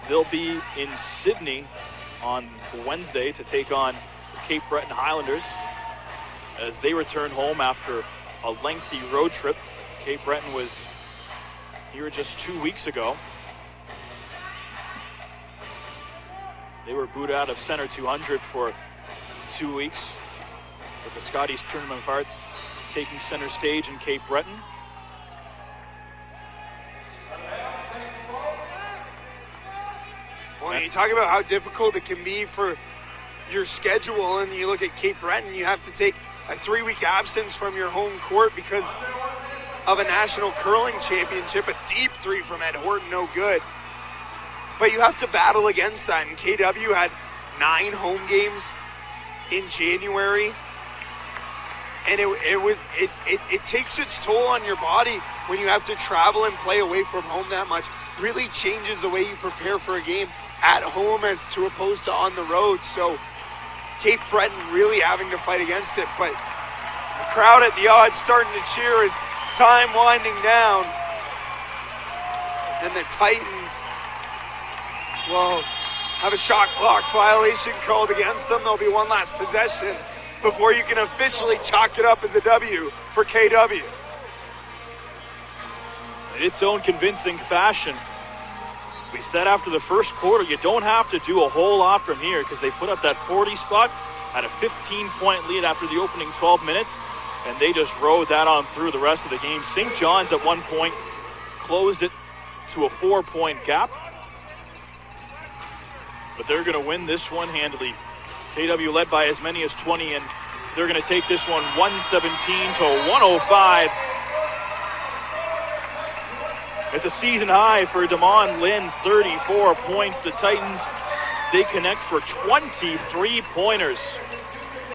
They'll be in Sydney on Wednesday to take on the Cape Breton Highlanders as they return home after a lengthy road trip. Cape Breton was here just 2 weeks ago. They were booted out of Center 200 for 2 weeks, with the Scotties Tournament of Hearts taking center stage in Cape Breton. Well, you talk about how difficult it can be for your schedule, and you look at Cape Breton, you have to take a 3-week absence from your home court because of a national curling championship, a deep 3 from Ed Horton, no good. But you have to battle against that, and KW had 9 home games in January, and it takes its toll on your body when you have to travel and play away from home that much. Really changes the way you prepare for a game at home as to opposed to on the road. So Cape Breton really having to fight against it, but the crowd at the odds starting to cheer as time winding down, and the Titans will have a shot clock violation called against them. There'll be one last possession before you can officially chalk it up as a W for KW. In its own convincing fashion. We said after the first quarter, you don't have to do a whole lot from here because they put up that 40 spot, had a 15-point lead after the opening 12 minutes, and they just rode that on through the rest of the game. St. John's at one point closed it to a 4-point gap, but they're going to win this one handily. KW led by as many as 20, and they're going to take this one 117 to 105. It's a season high for Damon Lynn, 34 points. The Titans, they connect for 23 pointers.